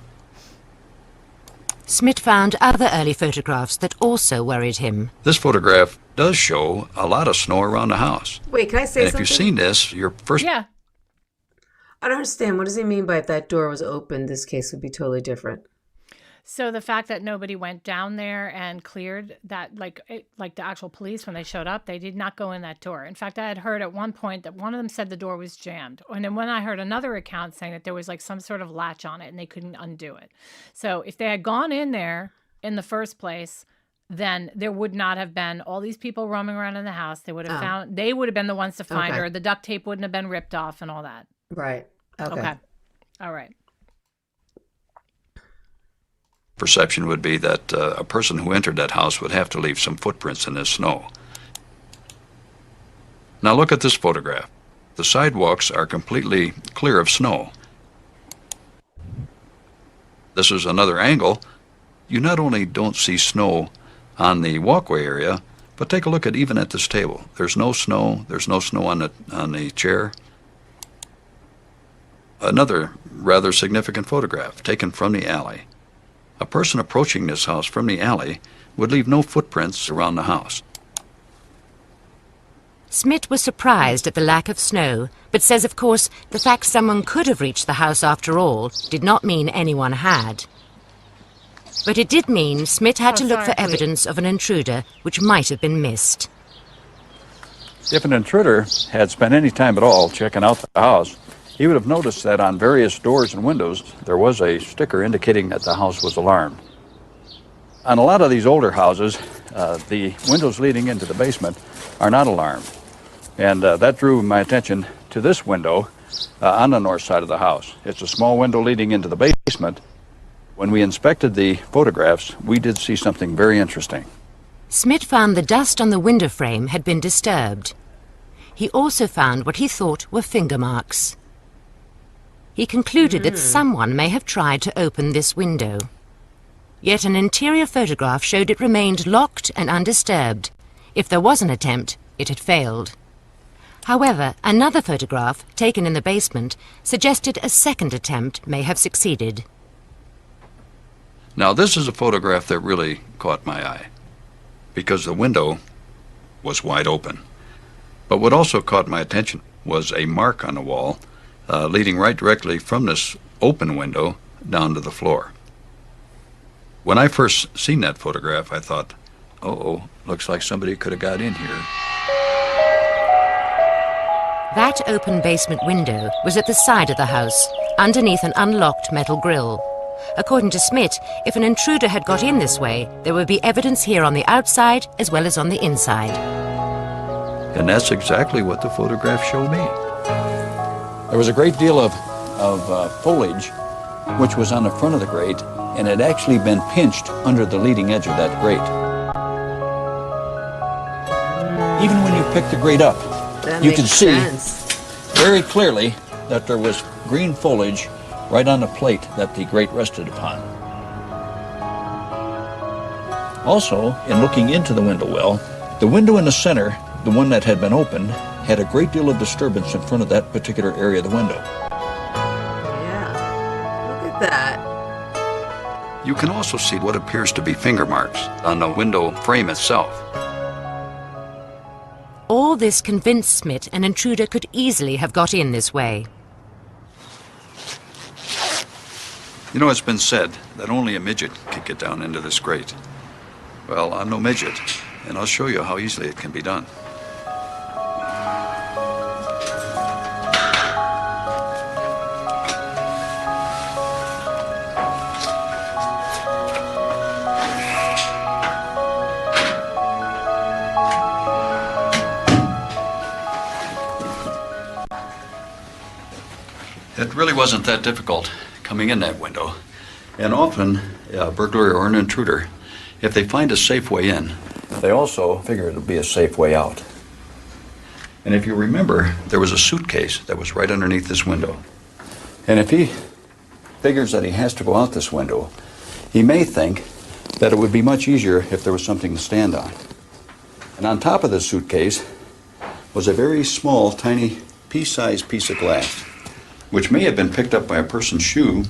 Smit found other early photographs that also worried him. This photograph does show a lot of snow around the house. Wait, can I say And if something? you've seen this, your first... Yeah. I don't understand. What does he mean by if that door was open, this case would be totally different? So the fact that nobody went down there and cleared that, like the actual police, when they showed up, they did not go in that door. In fact, I had heard at one point that one of them said the door was jammed. And then when I heard another account saying that there was like some sort of latch on it and they couldn't undo it. So if they had gone in there in the first place, then there would not have been all these people roaming around in the house. They would have they would have been the ones to find her. The duct tape wouldn't have been ripped off and all that. Right. Okay. All right. perception would be that a person who entered that house would have to leave some footprints in this snow. Now look at this photograph. The sidewalks are completely clear of snow. This is another angle. You not only don't see snow on the walkway area, but take a look at even at this table. There's no snow. There's no snow on the chair. Another rather significant photograph taken from the alley. A person approaching this house from the alley would leave no footprints around the house. Smit was surprised at the lack of snow, but says, of course, the fact someone could have reached the house after all did not mean anyone had. But it did mean Smit had to look for evidence of an intruder which might have been missed. If an intruder had spent any time at all checking out the house, he would have noticed that on various doors and windows there was a sticker indicating that the house was alarmed. On a lot of these older houses, the windows leading into the basement are not alarmed. And that drew my attention to this window on the north side of the house. It's a small window leading into the basement. When we inspected the photographs, we did see something very interesting. Smit found the dust on the window frame had been disturbed. He also found what he thought were finger marks. He concluded that someone may have tried to open this window. Yet an interior photograph showed it remained locked and undisturbed. If there was an attempt, it had failed. However, another photograph, taken in the basement, suggested a second attempt may have succeeded. Now this is a photograph that really caught my eye because the window was wide open. But what also caught my attention was a mark on the wall leading right directly from this open window down to the floor. When I first seen that photograph, I thought, uh-oh, looks like somebody could have got in here. That open basement window was at the side of the house, underneath an unlocked metal grille. According to Smit, if an intruder had got in this way, there would be evidence here on the outside as well as on the inside. And that's exactly what the photograph showed me. There was a great deal of foliage which was on the front of the grate, and had actually been pinched under the leading edge of that grate. Even when you pick the grate up, you can see very clearly that there was green foliage right on the plate that the grate rested upon. Also, in looking into the window well, the window in the center, the one that had been opened, had a great deal of disturbance in front of that particular area of the window. Yeah, look at that. You can also see what appears to be finger marks on the window frame itself. All this convinced Smit an intruder could easily have got in this way. You know, it's been said that only a midget can get down into this grate. Well, I'm no midget, and I'll show you how easily it can be done. It really wasn't that difficult coming in that window. And often, a burglar or an intruder, if they find a safe way in, they also figure it'll be a safe way out. And if you remember, there was a suitcase that was right underneath this window. And if he figures that he has to go out this window, he may think that it would be much easier if there was something to stand on. And on top of the suitcase was a very small, tiny, pea-sized piece of glass, which may have been picked up by a person's shoe,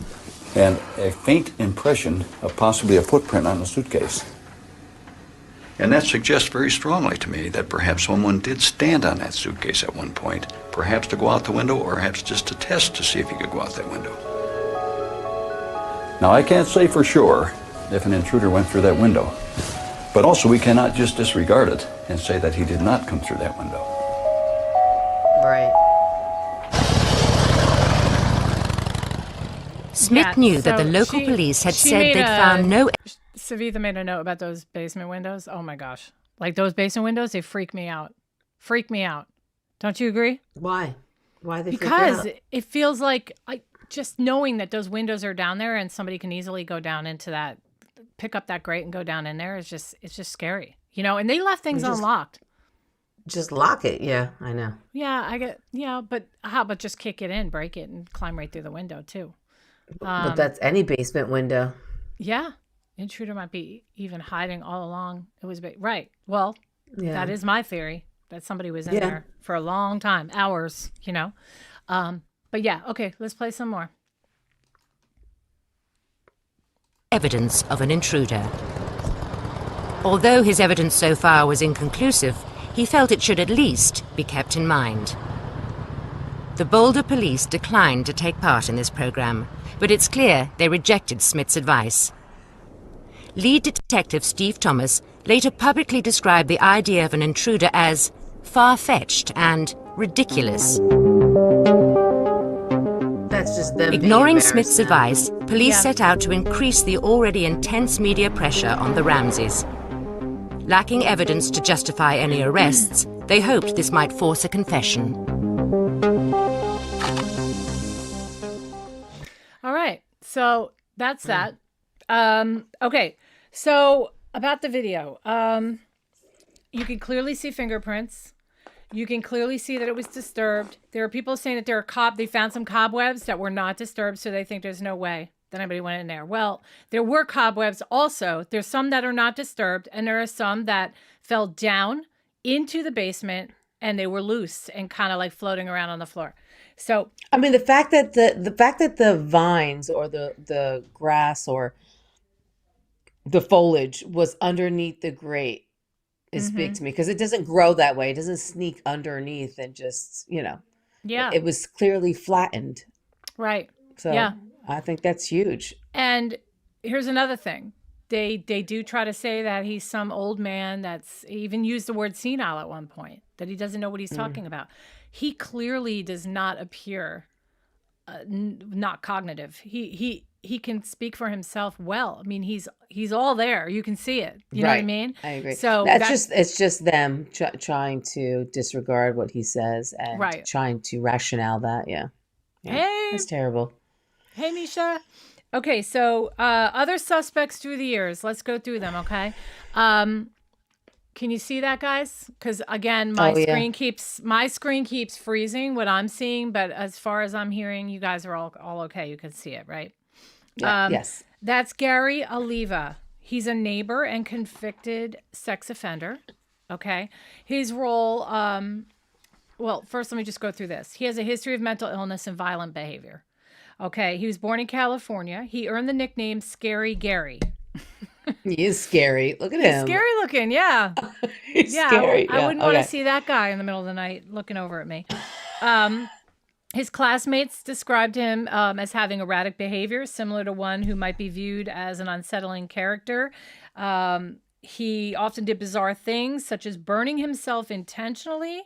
and a faint impression of possibly a footprint on the suitcase. And that suggests very strongly to me that perhaps someone did stand on that suitcase at one point, perhaps to go out the window, or perhaps just to test to see if he could go out that window. Now, I can't say for sure if an intruder went through that window, but also we cannot just disregard it and say that he did not come through that window. Right. Smit Yeah, knew that so the local she- police had she said made they'd a- found no Savitha made a note about those basement windows. Oh my gosh. Like those basement windows, they freak me out. Freak me out. Don't you agree? Why? Why they freak you Because out? it feels like just knowing that those windows are down there and somebody can easily go down into that, pick up that grate and go down in there it's just scary, you know. And they left things Just- unlocked. Just lock it. Yeah, I know. Yeah, I get. Yeah, but how about just kick it in, break it, and climb right through the window too? But that's any basement window. Yeah, intruder might be even hiding all along. It was right. Well, Yeah. that is my theory that somebody was in Yeah. there for a long time, hours. You know. But yeah, okay. Let's play some more. evidence of an intruder. Although his evidence so far was inconclusive, he felt it should at least be kept in mind. The Boulder police declined to take part in this program, but it's clear they rejected Smit's advice. Lead Detective Steve Thomas later publicly described the idea of an intruder as far-fetched and ridiculous. That's just them. Ignoring being Smith's embarrassed advice, police set out to increase the already intense media pressure on the Ramseys. Lacking evidence to justify any arrests, they hoped this might force a confession. All right. So that's that. Okay. So about the video, you can clearly see fingerprints. You can clearly see that it was disturbed. There are people saying that they found some cobwebs that were not disturbed, so they think there's no way that anybody went in there. Well, there were cobwebs also. There's some that are not disturbed, and there are some that fell down into the basement, and they were loose and kind of like floating around on the floor. So, I mean, the fact that the vines or the grass or the foliage was underneath the grate is big to me, because it doesn't grow that way. It doesn't sneak underneath and just, yeah, it was clearly flattened. right. So Yeah. I think that's huge. And here's another thing. They do try to say that he's some old man that's even used the word senile at one point, that he doesn't know what he's talking about. He clearly does not appear not cognitive. He can speak for himself well. I mean, he's all there. You can see it. You know what I mean? I agree. So it's just them trying to disregard what he says and Right. trying to rationale that. Yeah. Hey, That's terrible. hey, Misha. Okay, so other suspects through the years. Let's go through them, okay? Can you see that, guys? Because again, my screen keeps freezing what I'm seeing, but as far as I'm hearing, you guys are all okay. You can see it, right? Yeah, yes. That's Gary Oliva. He's a neighbor and convicted sex offender. Okay. His role, well, first let me just go through this. He has a history of mental illness and violent behavior. Okay. He was born in California. He earned the nickname Scary Gary. He is scary. Look at He's him. scary looking, yeah. He's Yeah, scary. I wouldn't want okay. to see that guy in the middle of the night looking over at me. His classmates described him as having erratic behavior, similar to one who might be viewed as an unsettling character. He often did bizarre things, such as burning himself intentionally,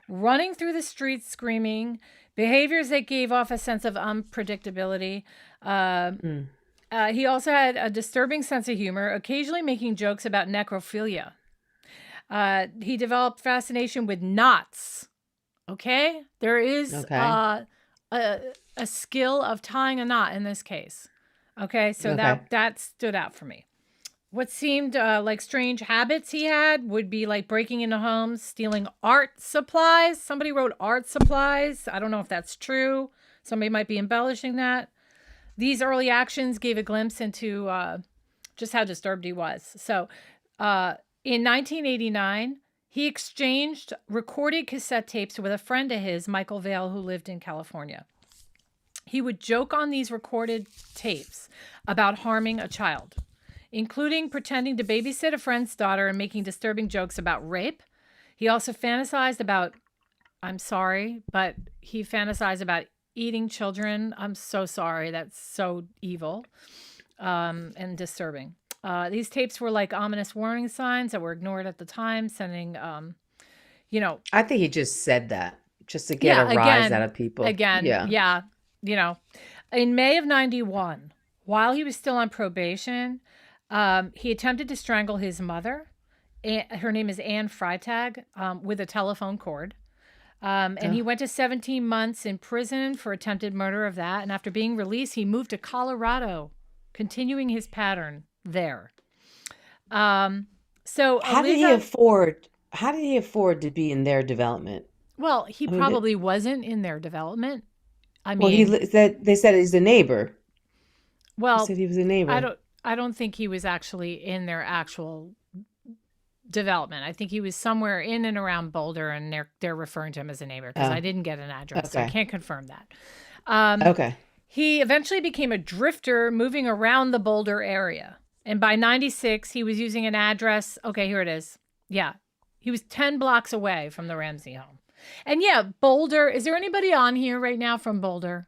running through the streets screaming, behaviors that gave off a sense of unpredictability. He also had a disturbing sense of humor, occasionally making jokes about necrophilia. He developed fascination with knots. Okay? There is a skill of tying a knot in this case. Okay, so Okay. that stood out for me. What seemed like strange habits he had would be like breaking into homes, stealing art supplies. Somebody wrote art supplies. I don't know if that's true. Somebody might be embellishing that. These early actions gave a glimpse into just how disturbed he was. So in 1989, he exchanged recorded cassette tapes with a friend of his, Michael Vale, who lived in California. He would joke on these recorded tapes about harming a child, including pretending to babysit a friend's daughter and making disturbing jokes about rape. He also fantasized about, I'm sorry, but he fantasized about eating children. I'm so sorry. That's so evil and disturbing. These tapes were like ominous warning signs that were ignored at the time, sending, I think he just said that just to get a rise out of people. Yeah. In May of 91, while he was still on probation, he attempted to strangle his mother. Her name is Anne Freitag, with a telephone cord. And he went to 17 months in prison for attempted murder of that. And after being released, he moved to Colorado, continuing his pattern there. So How did he afford to be in their development? Well, he probably wasn't in their development. I Well, mean, they said he's a neighbor. well, They said he was a neighbor. I don't think he was actually in their actual development. I think he was somewhere in and around Boulder, and they're referring to him as a neighbor because I didn't get an address, so I Okay. can't confirm that. Okay. He eventually became a drifter moving around the Boulder area. And by 96, he was using an address. Okay, here it is. Yeah. He was 10 blocks away from the Ramsey home. And yeah, Boulder, is there anybody on here right now from Boulder?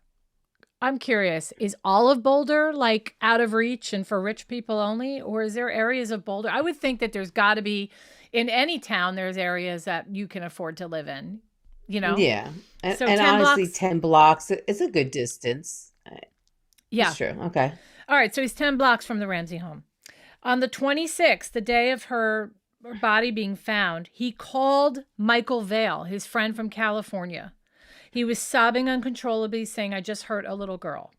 I'm curious. Is all of Boulder like out of reach and for rich people only? Or is there areas of Boulder? I would think that there's got to be, in any town, there's areas that you can afford to live in, Yeah. And, So and 10 honestly, blocks? 10 blocks is a good distance. Yeah. It's true. Okay. All right, so he's 10 blocks from the Ramsey home. On the 26th, the day of her body being found, he called Michael Vale, his friend from California. He was sobbing uncontrollably, saying, "I just hurt a little girl."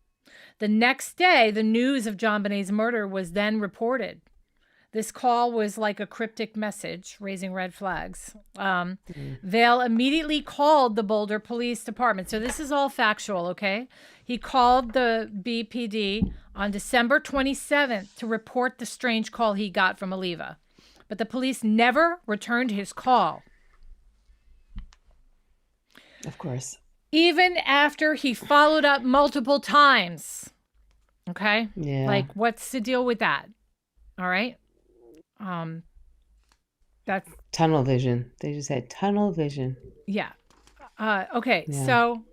The next day, the news of JonBenét's murder was then reported. This call was like a cryptic message, raising red flags. Vale immediately called the Boulder Police Department. So this is all factual, okay? He called the BPD on December 27th to report the strange call he got from Oliva. But the police never returned his call, Of course. even after he followed up multiple times. Okay? Yeah. Like, what's the deal with that? All right? That's Tunnel vision. They just had tunnel vision. yeah. Okay, Yeah. so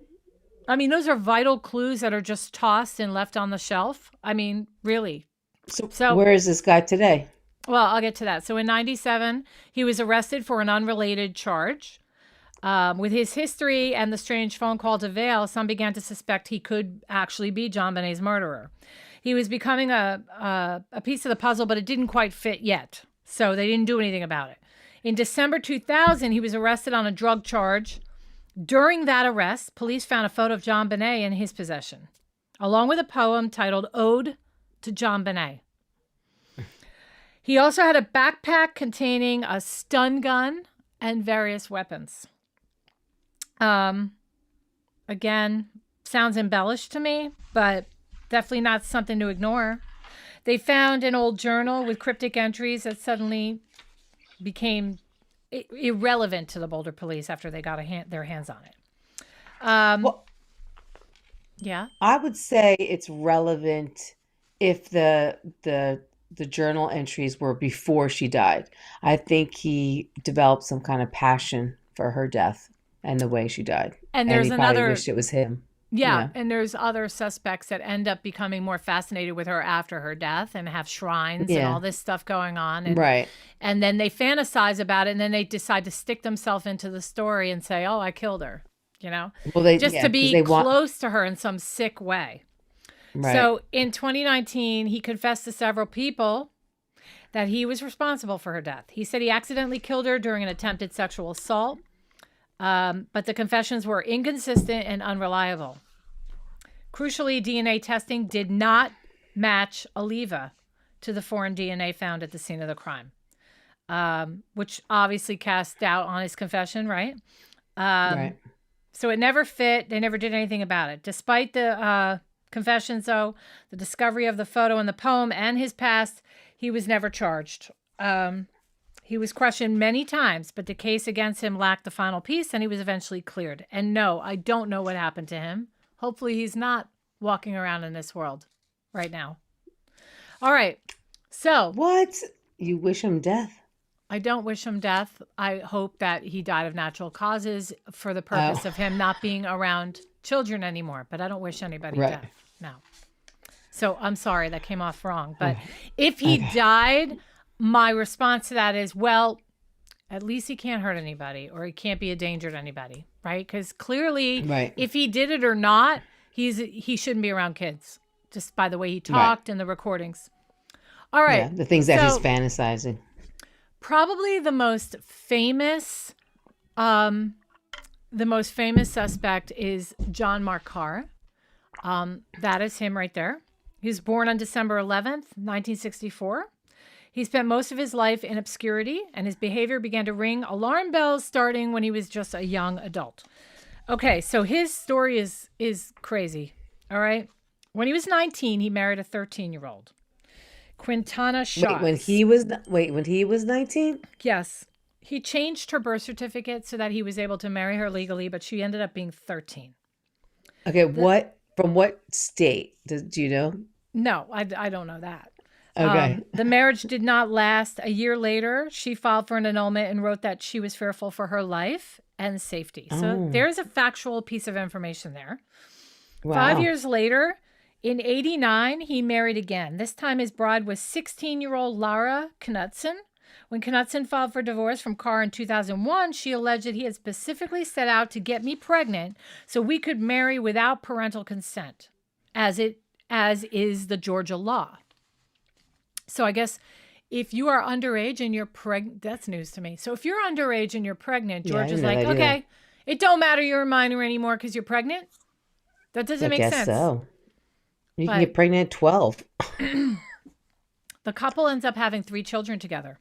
I mean, those are vital clues that are just tossed and left on the shelf. I mean, really. So Where is this guy today? well, I'll get to that. So in 97, he was arrested for an unrelated charge. With his history and the strange phone call to Vale, some began to suspect he could actually be JonBenét's murderer. He was becoming a piece of the puzzle, but it didn't quite fit yet. So they didn't do anything about it. In December 2000, he was arrested on a drug charge. During that arrest, police found a photo of JonBenet in his possession, along with a poem titled Ode to JonBenet. He also had a backpack containing a stun gun and various weapons. Again, sounds embellished to me, but definitely not something to ignore. They found an old journal with cryptic entries that suddenly became irrelevant to the Boulder police after they got their hands on it. Well, Yeah. I would say it's relevant if the journal entries were before she died. I think he developed some kind of passion for her death and the way she died. And there's he probably another- wished it was him. Yeah, and there's other suspects that end up becoming more fascinated with her after her death and have shrines and Yeah. all this stuff going on. And, Right. And then they fantasize about it, and then they decide to stick themselves into the story and say, "Oh, I killed her," Well, they just yeah, to 'cause be they want close to her in some sick way. right. So in 2019, he confessed to several people that he was responsible for her death. He said he accidentally killed her during an attempted sexual assault, but the confessions were inconsistent and unreliable. Crucially, DNA testing did not match Oliva to the foreign DNA found at the scene of the crime, which obviously cast doubt on his confession, right? Right. So it never fit. They never did anything about it. Despite the confessions, though, the discovery of the photo in the poem and his past, he was never charged. He was questioned many times, but the case against him lacked the final piece, and he was eventually cleared. And no, I don't know what happened to him. Hopefully he's not walking around in this world right now. All right. So What? You wish him death? I don't wish him death. I hope that he died of natural causes for the purpose of him not being around children anymore. But I don't wish anybody Right. death. No. So I'm sorry that came off wrong. But if he died, my response to that is, well, at least he can't hurt anybody or he can't be a danger to anybody, right? Because clearly, Right. if he did it or not, he shouldn't be around kids, just by the way he talked and the recordings. All right. Yeah, the things that he's So- fantasizing. Probably the most famous suspect is John Mark Karr. That is him right there. He was born on December 11th, 1964. He spent most of his life in obscurity, and his behavior began to ring alarm bells starting when he was just a young adult. Okay, so his story is crazy. All right. When he was 19, he married a 13-year-old. Quintana Schatz. When he was 19? Yes. He changed her birth certificate so that he was able to marry her legally, but she ended up being 13. Okay, from what state? Do you know? No, I don't know that. Okay. The marriage did not last. A year later, she filed for an annulment and wrote that she was fearful for her life and safety. So there's a factual piece of information there. Wow. 5 years later, in 89, he married again. This time his bride was 16-year-old Lara Knutson. When Knutson filed for divorce from Karr in 2001, she alleged that he had specifically set out to get me pregnant so we could marry without parental consent, as is the Georgia law. So I guess if you are underage and you're pregnant, that's news to me. So if you're underage and you're pregnant, Yeah, I Georgia's didn't know like, that either. okay, it don't matter you're a minor anymore because you're pregnant. That doesn't I make guess sense. so. You But- can get pregnant at 12. The couple ends up having 3 children together.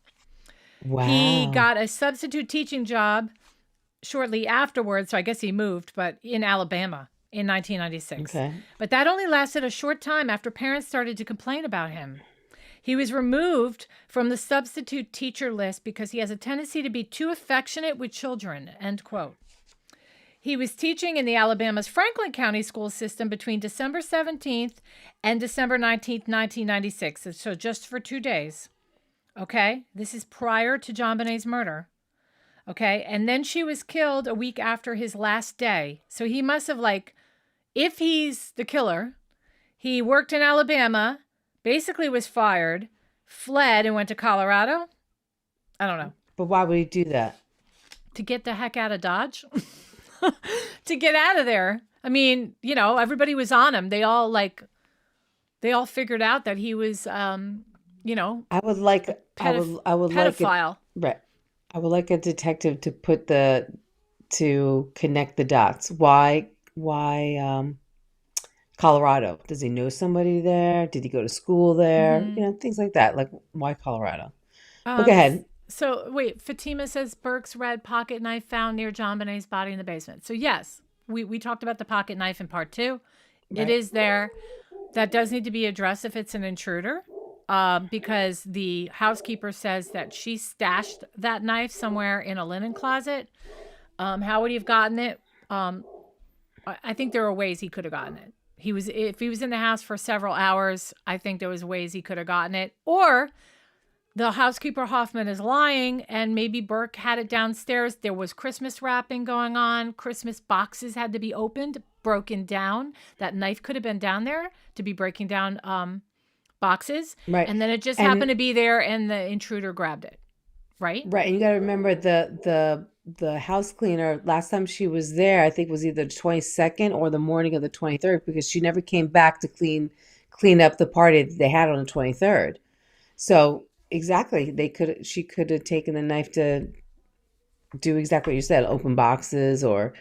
Wow. He got a substitute teaching job shortly afterwards, so I guess he moved, but in Alabama in 1996. Okay. But that only lasted a short time after parents started to complain about him. He was removed from the substitute teacher list because he has a tendency to be too affectionate with children, end quote. He was teaching in the Alabama's Franklin County school system between December 17th and December 19th, 1996. So just for 2 days. Okay. This is prior to JonBenét's murder. Okay. And then she was killed a week after his last day. So he must have, like, if he's the killer, he worked in Alabama, basically was fired, fled, and went to Colorado. I don't know. But why would he do that? To get the heck out of Dodge. To get out of there. I mean, you know, everybody was on him. They all figured out that he was, you know, I would like pedophile. Right. I would like a detective to connect the dots. Why Colorado? Does he know somebody there? Did he go to school there? You know, things like that. Like, why Colorado? But go ahead. So wait, Fatima says Burke's red pocket knife found near JonBenét's body in the basement. So yes, we talked about the pocket knife in part 2. It Right. is there. That does need to be addressed if it's an intruder, because the housekeeper says that she stashed that knife somewhere in a linen closet. How would he have gotten it? I think there are ways he could have gotten it. If he was in the house for several hours, I think there was ways he could have gotten it. Or the housekeeper Hoffman is lying, and maybe Burke had it downstairs. There was Christmas wrapping going on. Christmas boxes had to be opened, broken down. That knife could have been down there to be breaking down boxes. Right. And then it just And- happened to be there, and the intruder grabbed it. Right? Right. And you got to remember the house cleaner, last time she was there, I think was either the 22nd or the morning of the 23rd, because she never came back to clean up the party that they had on the 23rd. So exactly, she could have taken the knife to do exactly what you said, open boxes, or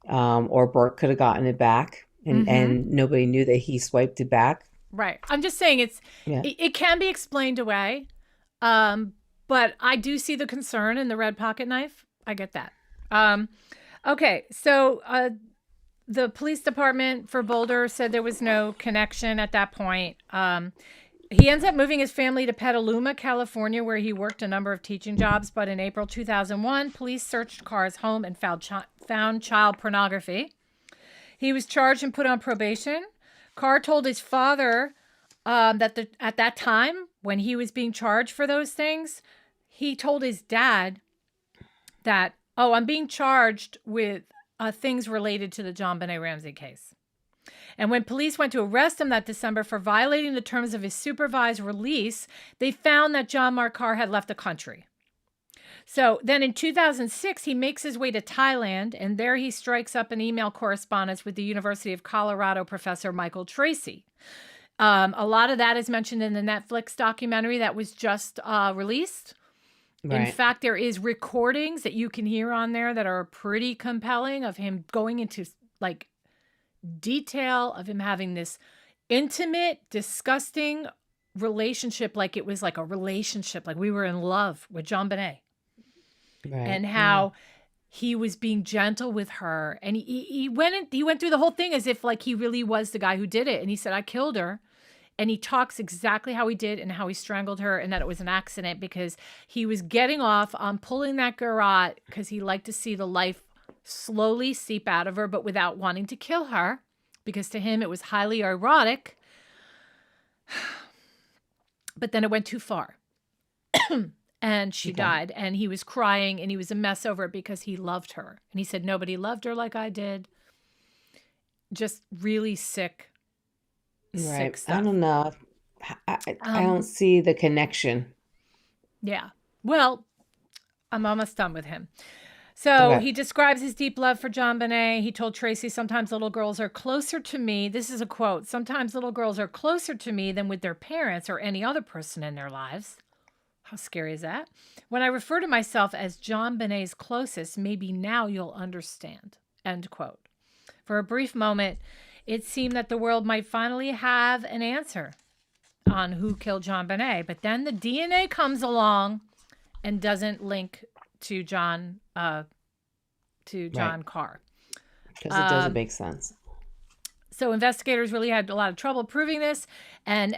Burke could have gotten it back. and nobody knew that he swiped it back. Right. I'm just saying Yeah. it can be explained away. But I do see the concern in the red pocket knife. I get that. Okay. So the police department for Boulder said there was no connection at that point. He ends up moving his family to Petaluma, California, where he worked a number of teaching jobs. But in April 2001, police searched Karr's home and found child pornography. He was charged and put on probation. Karr told his father that at that time, when he was being charged for those things, he told his dad that, "Oh, I'm being charged with things related to the JonBenét Ramsey case." And when police went to arrest him that December for violating the terms of his supervised release, they found that John Mark Karr had left the country. So then in 2006, he makes his way to Thailand, and there he strikes up an email correspondence with the University of Colorado professor Michael Tracy. A lot of that is mentioned in the Netflix documentary that was just released. Right. In fact, there is recordings that you can hear on there that are pretty compelling of him going into like detail of him having this intimate, disgusting relationship, like it was like a relationship, like we were in love with JonBenét. Right. And how he was being gentle with her. And he went through the whole thing as if like he really was the guy who did it. And he said, "I killed her." And he talks exactly how he did and how he strangled her and that it was an accident because he was getting off on pulling that garrote because he liked to see the life slowly seep out of her, but without wanting to kill her, because to him it was highly erotic. But then it went too far. And she died, and he was crying, and he was a mess over it because he loved her. And he said, "Nobody loved her like I did." Just really sick, sick stuff. I don't know. I don't see the connection. Yeah. Well, I'm almost done with him. So Okay. he describes his deep love for JonBenét. He told Tracy, "Sometimes little girls are closer to me." This is a quote. "Sometimes little girls are closer to me than with their parents or any other person in their lives." How scary is that? "When I refer to myself as JonBenét's closest, maybe now you'll understand." End quote. For a brief moment, it seemed that the world might finally have an answer on who killed JonBenét. But then the DNA comes along and doesn't link to John Karr. Because it doesn't make sense. So investigators really had a lot of trouble proving this, and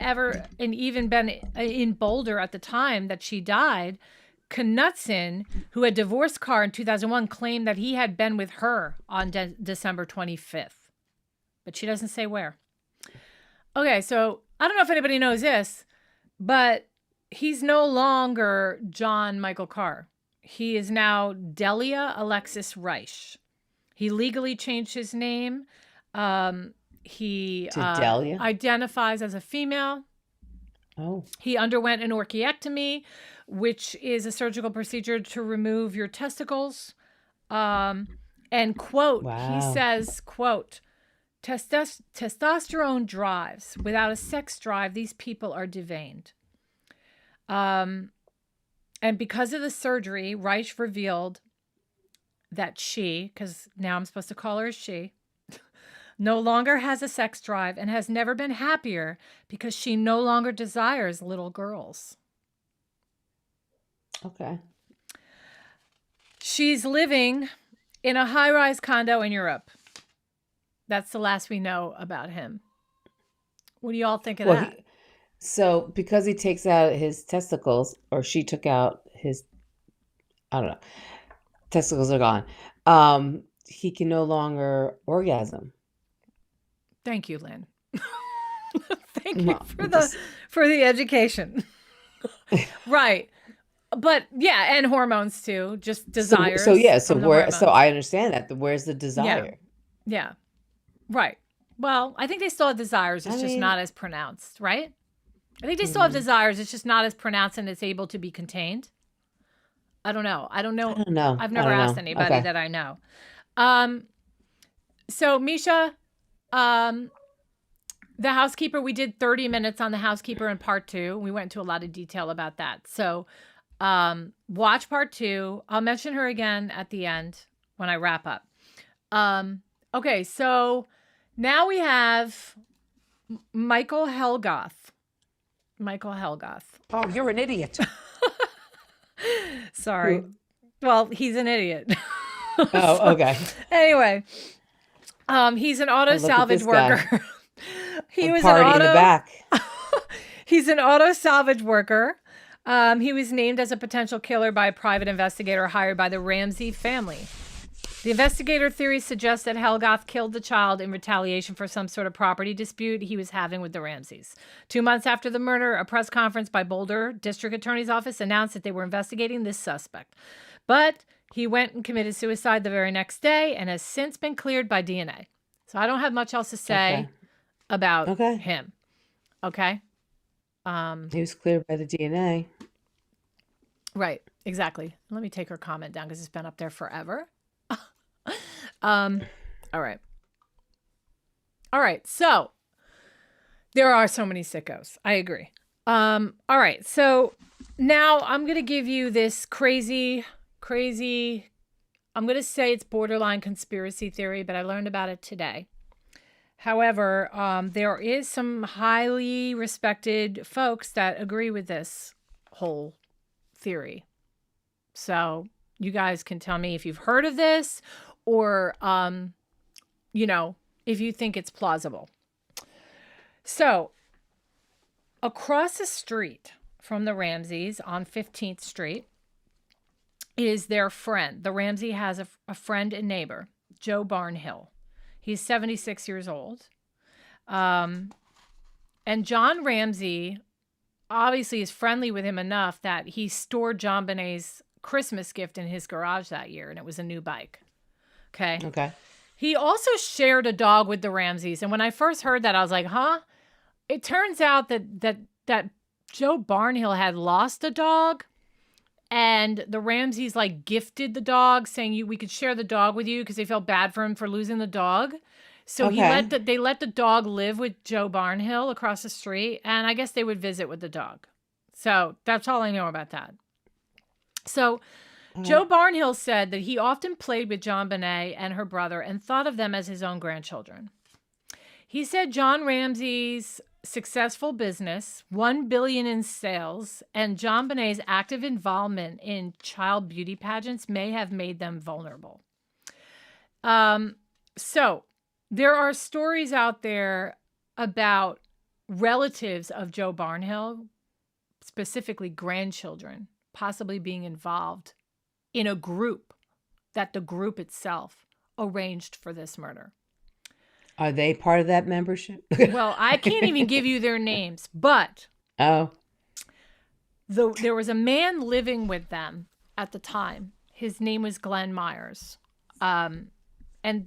even been in Boulder at the time that she died, Knutson, who had divorced Karr in 2001, claimed that he had been with her on December 25th, but she doesn't say where. Okay, so I don't know if anybody knows this, but he's no longer John Michael Karr. He is now Delia Alexis Reich. He legally changed his name. He To Delia? identifies as a female. Oh. He underwent an orchiectomy, which is a surgical procedure to remove your testicles. And quote, he says, quote, testosterone drives. Without a sex drive, these people are deveined. And because of the surgery, Reich revealed that she, because now I'm supposed to call her she, no longer has a sex drive and has never been happier because she no longer desires little girls. Okay. She's living in a high-rise condo in Europe. That's the last we know about him. What do you all think of that? So because he takes out his testicles, or she took out his, I don't know, testicles are gone. He can no longer orgasm. Thank you, Lynn. Thank you for the education. Right. But yeah, and hormones too, just desires. So I understand that. Where's the desire? Yeah. Right. Well, I think they still have desires. It's just not as pronounced, right? I think they still have desires. It's just not as pronounced and it's able to be contained. I don't know. I don't know. I've never asked anybody that I know. So Misha, the housekeeper, we did 30 minutes on the housekeeper in part 2. We went into a lot of detail about that. So watch part 2. I'll mention her again at the end when I wrap up. Okay, so Now we have Michael Helgoth. Michael Helgoth. Oh, you're an idiot. Sorry. Well, he's an idiot. Oh, okay. Anyway, he's an auto Look at salvage this guy. worker. He A was party an in the auto. back. He's an auto salvage worker. He was named as a potential killer by a private investigator hired by the Ramsey family. The investigator theory suggests that Helgoth killed the child in retaliation for some sort of property dispute he was having with the Ramseys. 2 months after the murder, a press conference by Boulder District Attorney's Office announced that they were investigating this suspect. But he went and committed suicide the very next day and has since been cleared by DNA. So I don't have much else to say about him. Okay? He was cleared by the DNA. Right, exactly. Let me take her comment down because it's been up there forever. All right. So there are so many sickos. I agree. All right. So now I'm going to give you this crazy, I'm going to say it's borderline conspiracy theory, but I learned about it today. However, there is some highly respected folks that agree with this whole theory. So you guys can tell me if you've heard of this or, if you think it's plausible. So across the street from the Ramseys on 15th Street is their friend. The Ramsey has a friend and neighbor, Joe Barnhill. He's 76 years old. And John Ramsey obviously is friendly with him enough that he stored JonBenét's Christmas gift in his garage that year, and it was a new bike. Okay. He also shared a dog with the Ramseys, and when I first heard that, I was like, huh? It turns out that Joe Barnhill had lost a dog, and the Ramseys gifted the dog, saying we could share the dog with you because they felt bad for him for losing the dog. So they let the dog live with Joe Barnhill across the street, and I guess they would visit with the dog. So that's all I know about that. So Joe Barnhill said that he often played with JonBenét and her brother and thought of them as his own grandchildren. He said John Ramsey's successful business, $1 billion in sales, and JonBenét's active involvement in child beauty pageants may have made them vulnerable. So there are stories out there about relatives of Joe Barnhill, specifically grandchildren, possibly being involved in a group that the group itself arranged for this murder. Are they part of that membership? Well, I can't even give you their names, but there was a man living with them at the time. His name was Glenn Myers. And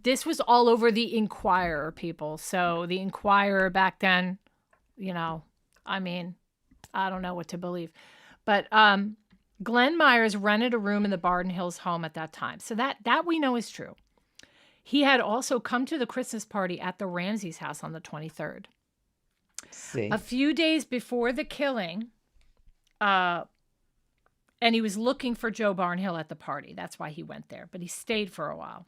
this was all over the Inquirer, people. So the Inquirer back then, I don't know what to believe. But Glenn Myers rented a room in the Barnhills home at that time. So that we know is true. He had also come to the Christmas party at the Ramseys' house on the 23rd. See. A few days before the killing, and he was looking for Joe Barnhill at the party. That's why he went there, but he stayed for a while.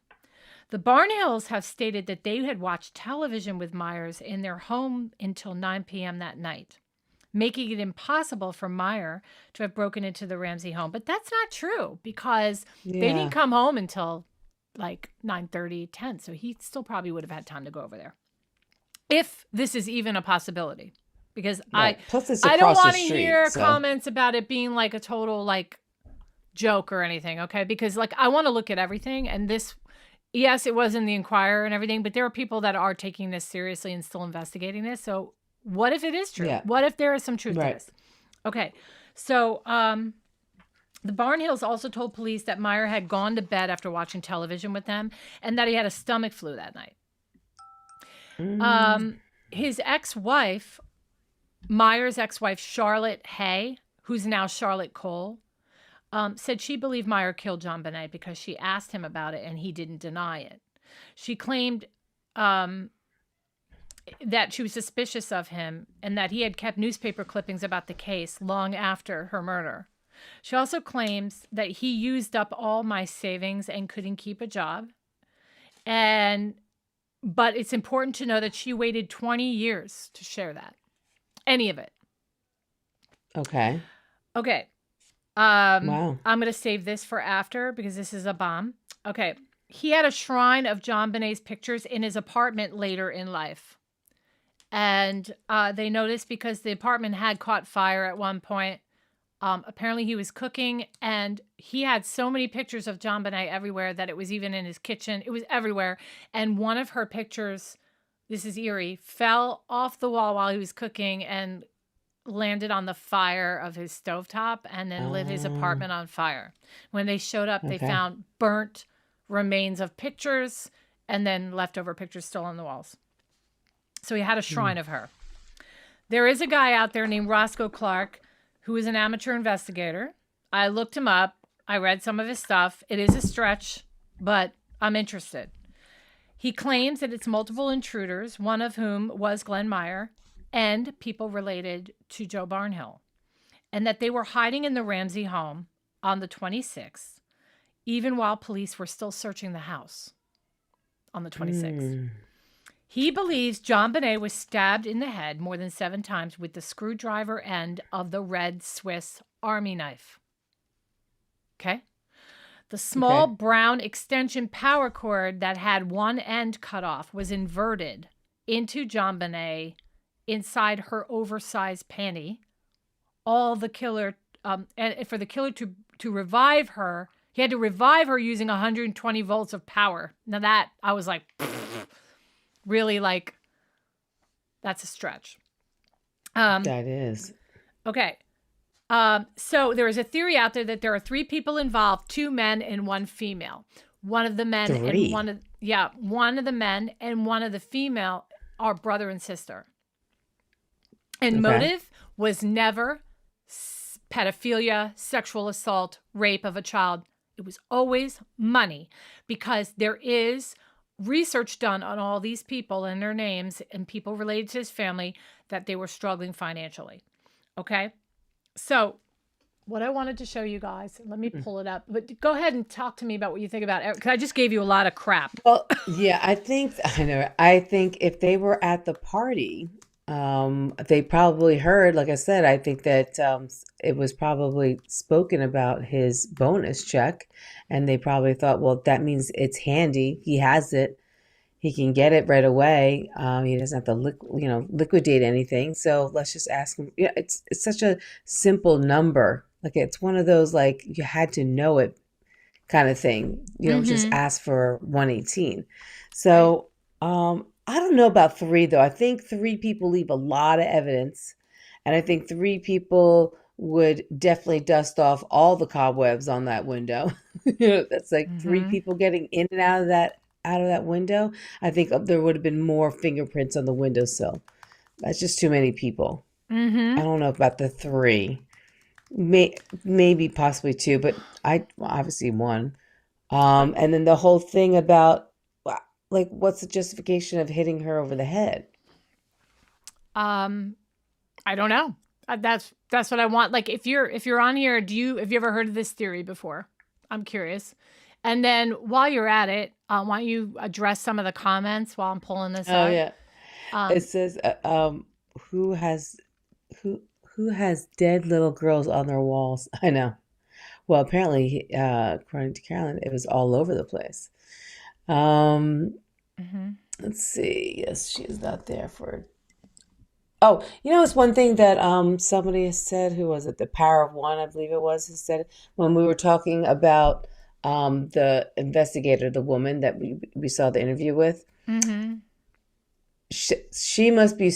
The Barnhills have stated that they had watched television with Myers in their home until 9 p.m. that night, making it impossible for Meyer to have broken into the Ramsey home. But that's not true because they didn't come home until 9:30, 10. So he still probably would have had time to go over there. If this is even a possibility. Because I don't want to hear comments about it being a total joke or anything, okay? Because I want to look at everything, and this, yes, it was in the Inquirer and everything, but there are people that are taking this seriously and still investigating this. So what if it is true? Yeah. What if there is some truth to this? Okay, so the Barnhills also told police that Meyer had gone to bed after watching television with them and that he had a stomach flu that night. His ex-wife, Meyer's ex-wife, Charlotte Hay, who's now Charlotte Cole, said she believed Meyer killed JonBenét because she asked him about it and he didn't deny it. She claimed that she was suspicious of him and that he had kept newspaper clippings about the case long after her murder. She also claims that he used up all my savings and couldn't keep a job. And But it's important to know that she waited 20 years to share that. Any of it. Okay. Okay. Wow. I'm going to save this for after because this is a bomb. Okay. He had a shrine of JonBenét's pictures in his apartment later in life. And they noticed because the apartment had caught fire at one point. Apparently he was cooking and he had so many pictures of JonBenét everywhere that it was even in his kitchen. It was everywhere. And one of her pictures, this is eerie, fell off the wall while he was cooking and landed on the fire of his stovetop and then lit his apartment on fire. When they showed up, they found burnt remains of pictures and then leftover pictures still on the walls. So he had a shrine of her. There is a guy out there named Roscoe Clark who is an amateur investigator. I looked him up. I read some of his stuff. It is a stretch, but I'm interested. He claims that it's multiple intruders, one of whom was Glenn Meyer, and people related to Joe Barnhill, and that they were hiding in the Ramsey home on the 26th, even while police were still searching the house on the 26th. He believes JonBenét was stabbed in the head more than 7 times with the screwdriver end of the red Swiss Army knife. Okay? The small brown extension power cord that had one end cut off was inverted into JonBenét inside her oversized panty. All the killer, and for the killer to revive her, he had to revive her using 120 volts of power. Now that, I was like, really, like, that's a stretch. That is. Okay. So there is a theory out there that there are 3 people involved, 2 men and 1 female. One of the men and one of the men and one of the female are brother and sister. And motive was never pedophilia, sexual assault, rape of a child. It was always money, because there is research done on all these people and their names and people related to his family that they were struggling financially. Okay. So what I wanted to show you guys, let me pull it up, but go ahead and talk to me about what you think about it. Cause I just gave you a lot of crap. Well, yeah, I think if they were at the party, they probably heard, like I said, I think that it was probably spoken about his bonus check, and they probably thought, well, that means it's handy. He has it. He can get it right away. He doesn't have to liquidate anything. So let's just ask him. Yeah, it's such a simple number. Like, it's one of those, like, you had to know it kind of thing. You don't just ask for 118. So I don't know about 3, though. I think 3 people leave a lot of evidence. And I think 3 people would definitely dust off all the cobwebs on that window. That's like 3 people getting in and out of that window. I think there would have been more fingerprints on the windowsill. That's just too many people. I don't know about the 3. Maybe possibly 2, but obviously 1. And then the whole thing about, like, what's the justification of hitting her over the head? I don't know. That's what I want. Like, if you're on here, have you ever heard of this theory before? I'm curious. And then while you're at it, why don't you address some of the comments while I'm pulling this up? Oh yeah. It says, who has dead little girls on their walls? I know. Well, apparently, according to Carolyn, it was all over the place. Let's see. Yes, she is not there for. Oh, it's one thing that somebody has said. Who was it? The Power of One, I believe it was, who said it when we were talking about the investigator, the woman that we saw the interview with. She must be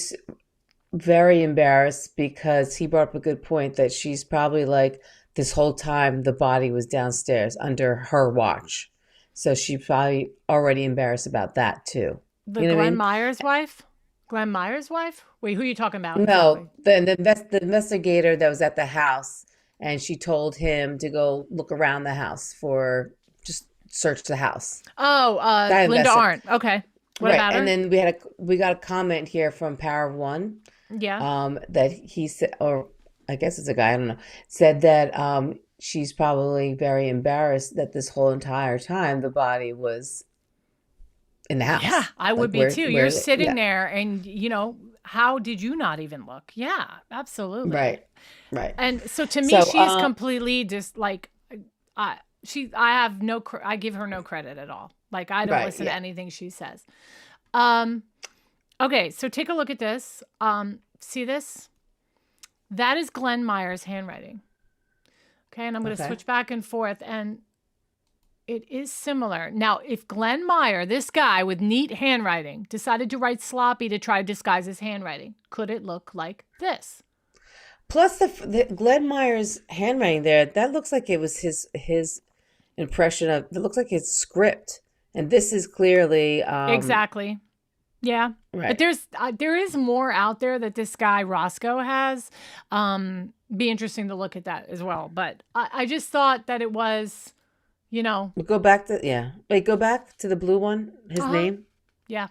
very embarrassed, because he brought up a good point that she's probably like, this whole time the body was downstairs under her watch. So she's probably already embarrassed about that too. Glenn Meyer's wife? Glenn Meyer's wife? Wait, who are you talking about? No, exactly? the investigator that was at the house, and she told him to go look around the house just search the house. Oh, Linda Arndt. Okay. What about her? And then we got a comment here from Power of One. Yeah. That he said, or I guess it's a guy, I don't know, said that she's probably very embarrassed that this whole entire time the body was in the house. Yeah, I would Like, be too. You're sitting yeah. there and, how did you not even look? Yeah, absolutely. Right. And so to me, So, she's completely just like, I give her no credit at all. Like, I don't listen to anything she says. Okay, so take a look at this. See this? That is Glenn Meyer's handwriting. Okay, and I'm going to switch back and forth, and it is similar. Now, if Glenn Meyer, this guy with neat handwriting, decided to write sloppy to try to disguise his handwriting, could it look like this? Plus the Glenn Meyer's handwriting there, that looks like it was his impression of, it looks like his script. And this is clearly exactly. Yeah. Right. But there is more out there that this guy Roscoe has. Be interesting to look at that as well. But I just thought that it was, Go back to go back to the blue one, his name. Yeah.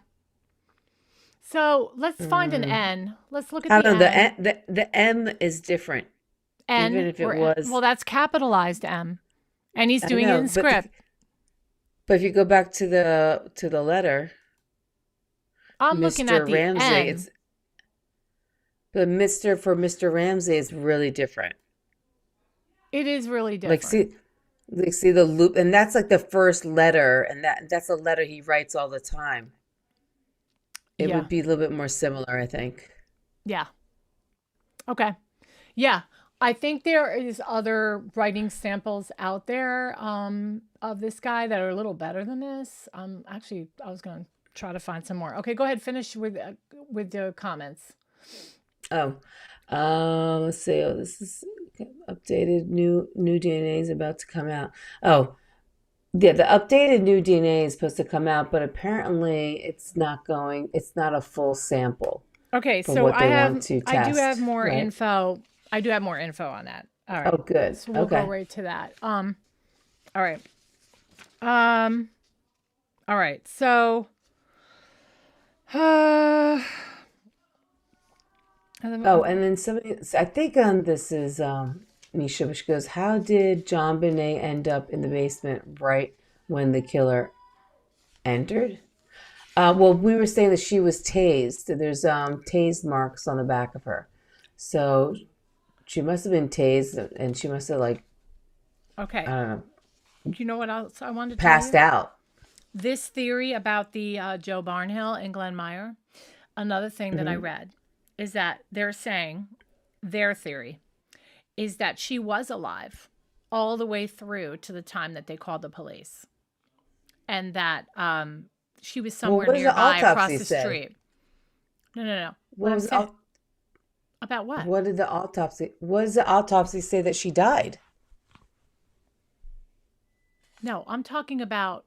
So let's find an N. Let's look at I the don't know, N. the M is different. N, even if it was. well, that's capitalized M, and he's doing it in but script. But if you go back to the letter, I'm looking at the Ramsey, N. But Mr. Ramsey is really different. It is really different. See the loop, and that's like the first letter, and that's a letter he writes all the time. It would be a little bit more similar, I think. Yeah. Okay. Yeah. I think there is other writing samples out there of this guy that are a little better than this. Actually, I was going to try to find some more. Okay, go ahead. Finish with the comments. Let's see. Oh, this is updated new DNA is about to come out. Oh, yeah, the updated new DNA is supposed to come out, but apparently it's not a full sample. Okay, for so what they I want to do test, have more right? info. I do have more info on that. All right. Oh, good. So we'll go right to that. All right. All right. So and then somebody, I think this is Misha, which goes, how did JonBenét end up in the basement right when the killer entered? Well, we were saying that she was tased. There's tased marks on the back of her. So she must have been tased, and she must have, like, okay. I don't know, You know what else I wanted to passed tell you? out. This theory about the Joe Barnhill and Glenn Meyer, another thing that I read is that they're saying their theory is that she was alive all the way through to the time that they called the police, and that she was somewhere what does the nearby across autopsy the say? street. No. What I'm was saying, about what? What does the autopsy say that she died? No, I'm talking about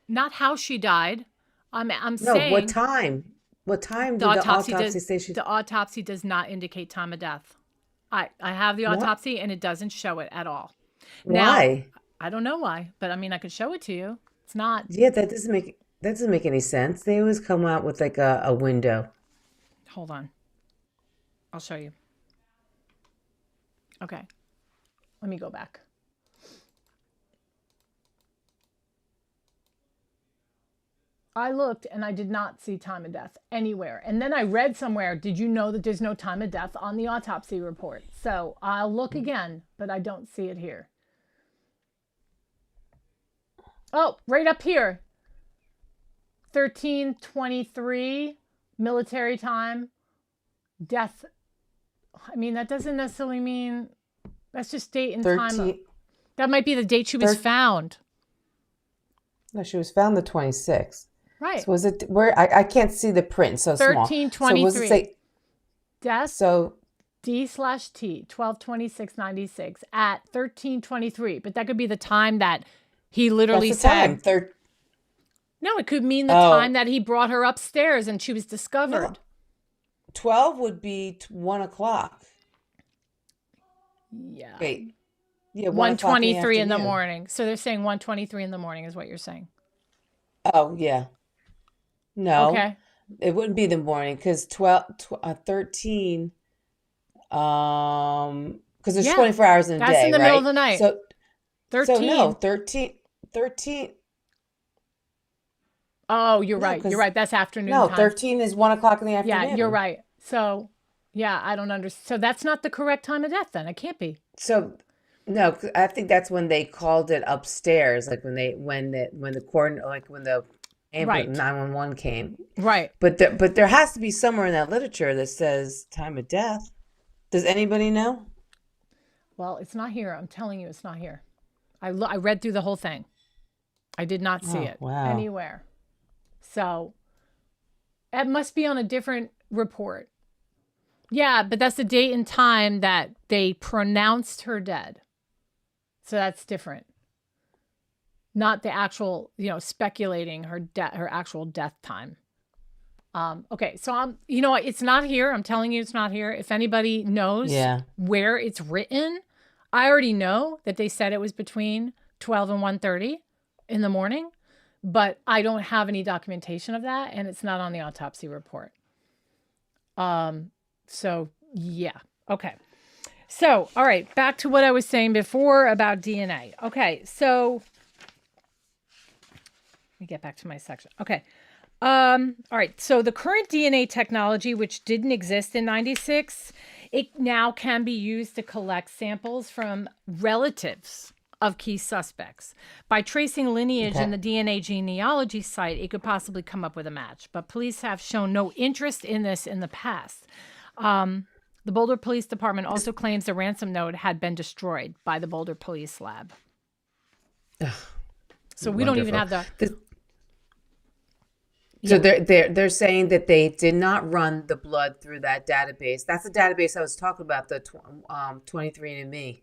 not how she died. I'm No, saying what time? What time did the autopsy say she? The autopsy does not indicate time of death. I have the What? autopsy and it doesn't show it at all. Why? Now, I don't know why, but I mean, I could show it to you. It's not. Yeah, that doesn't make any sense. They always come out with like a window. Hold on. I'll show you. Okay. Let me go back. I looked and I did not see time of death anywhere. And then I read somewhere, did you know that there's no time of death on the autopsy report? So I'll look again, but I don't see it here. Oh, right up here. 13:23 military time. Death. I mean, that doesn't necessarily mean, that's just date and time. That might be the date she was found. No, she was found the 26th. Right. So was it where I can't see the print so small. 13:23. So was it say Death. so D/T 12/26/96 at 13:23, but that could be the time that he literally that's the said. time. No, it could mean the time that he brought her upstairs and she was discovered. No. 12 would be 1 o'clock. Yeah. Wait. Yeah, 1:23 in the afternoon. morning. So they're saying 1:23 in the morning is what you're saying. Oh, yeah. No. Okay. It wouldn't be the morning because 13 because there's Yeah. 24 hours in a That's day, in the right? middle of the night. So 13. no, 13 Oh, you're No, right. 'cause You're right. That's afternoon no, time. 13 is 1 o'clock in the Yeah, afternoon. you're right. So, yeah, I don't understand. So that's not the correct time of death then. It can't be. So no, 'cause I think that's when they called it upstairs, like when the court, like when the ambulance Right. 911 came. Right. But there has to be somewhere in that literature that says time of death. Does anybody know? Well, it's not here. I'm telling you, it's not here. I read through the whole thing. I did not see Oh, it wow. anywhere. So it must be on a different report. Yeah, but that's the date and time that they pronounced her dead. So that's different. Not the actual, speculating her actual death time. Okay, so it's not here. I'm telling you, it's not here. If anybody knows Yeah. where it's written, I already know that they said it was between 12 and 1:30 in the morning, but I don't have any documentation of that, and it's not on the autopsy report. So yeah, okay. So, all right, back to what I was saying before about DNA. Okay, so let me get back to my section. Okay. All right. So the current DNA technology, which didn't exist in 96, it now can be used to collect samples from relatives of key suspects. By tracing lineage in the DNA genealogy site, it could possibly come up with a match. But police have shown no interest in this in the past. The Boulder Police Department also claims the ransom note had been destroyed by the Boulder Police Lab. So we don't even have So they're saying that they did not run the blood through that database. That's the database I was talking about, the 23andMe,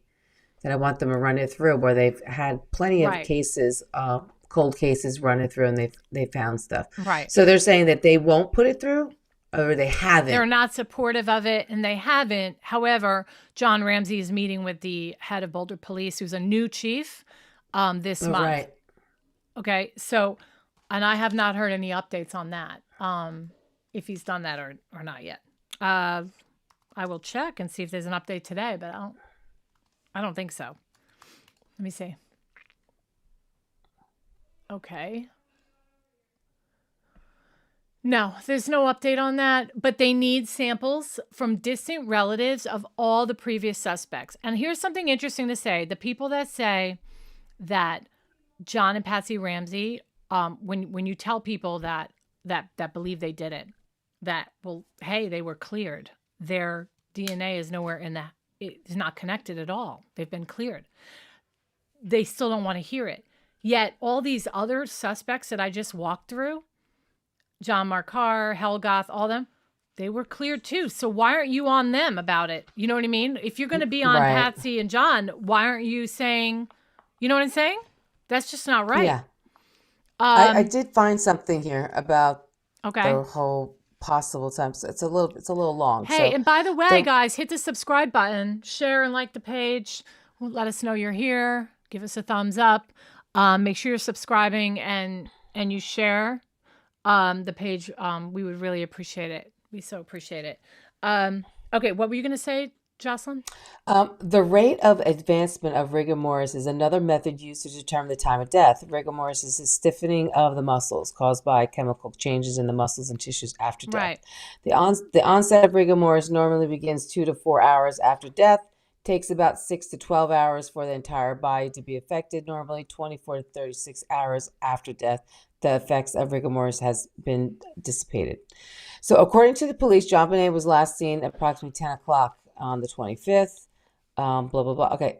that I want them to run it through, where they've had plenty of cases, cold cases, run it through, and they found stuff. Right. So they're saying that they won't put it through, or they haven't. They're not supportive of it, and they haven't. However, John Ramsey is meeting with the head of Boulder Police, who's a new chief, this month. Right. Okay, so, and I have not heard any updates on that, if he's done that or not yet. I will check and see if there's an update today, but I don't think so. Let me see. Okay. No, there's no update on that, but they need samples from distant relatives of all the previous suspects. And here's something interesting to say. The people that say that John and Patsy Ramsey, when you tell people that believe they did it, that, well, hey, they were cleared. Their DNA is nowhere it's not connected at all. They've been cleared. They still don't want to hear it. Yet all these other suspects that I just walked through, John Karr, Helgoth, all them, they were cleared too. So why aren't you on them about it? You know what I mean? If you're going to be on Patsy and John, why aren't you saying, you know what I'm saying? That's just not right. Yeah. I did find something here about the whole possible time. So it's a little long. Hey, and by the way, guys, hit the subscribe button, share and like the page. Let us know you're here. Give us a thumbs up. Make sure you're subscribing and you share the page. We would really appreciate it. We so appreciate it. Okay, what were you going to say, Jocelyn? The rate of advancement of rigor mortis is another method used to determine the time of death. Rigor mortis is a stiffening of the muscles caused by chemical changes in the muscles and tissues after death. Right. The onset of rigor mortis normally begins 2 to 4 hours after death. Takes about 6 to 12 hours for the entire body to be affected. Normally 24 to 36 hours after death, the effects of rigor mortis has been dissipated. So according to the police, JonBenét was last seen at approximately 10 o'clock on the 25th. Blah, blah, blah. Okay.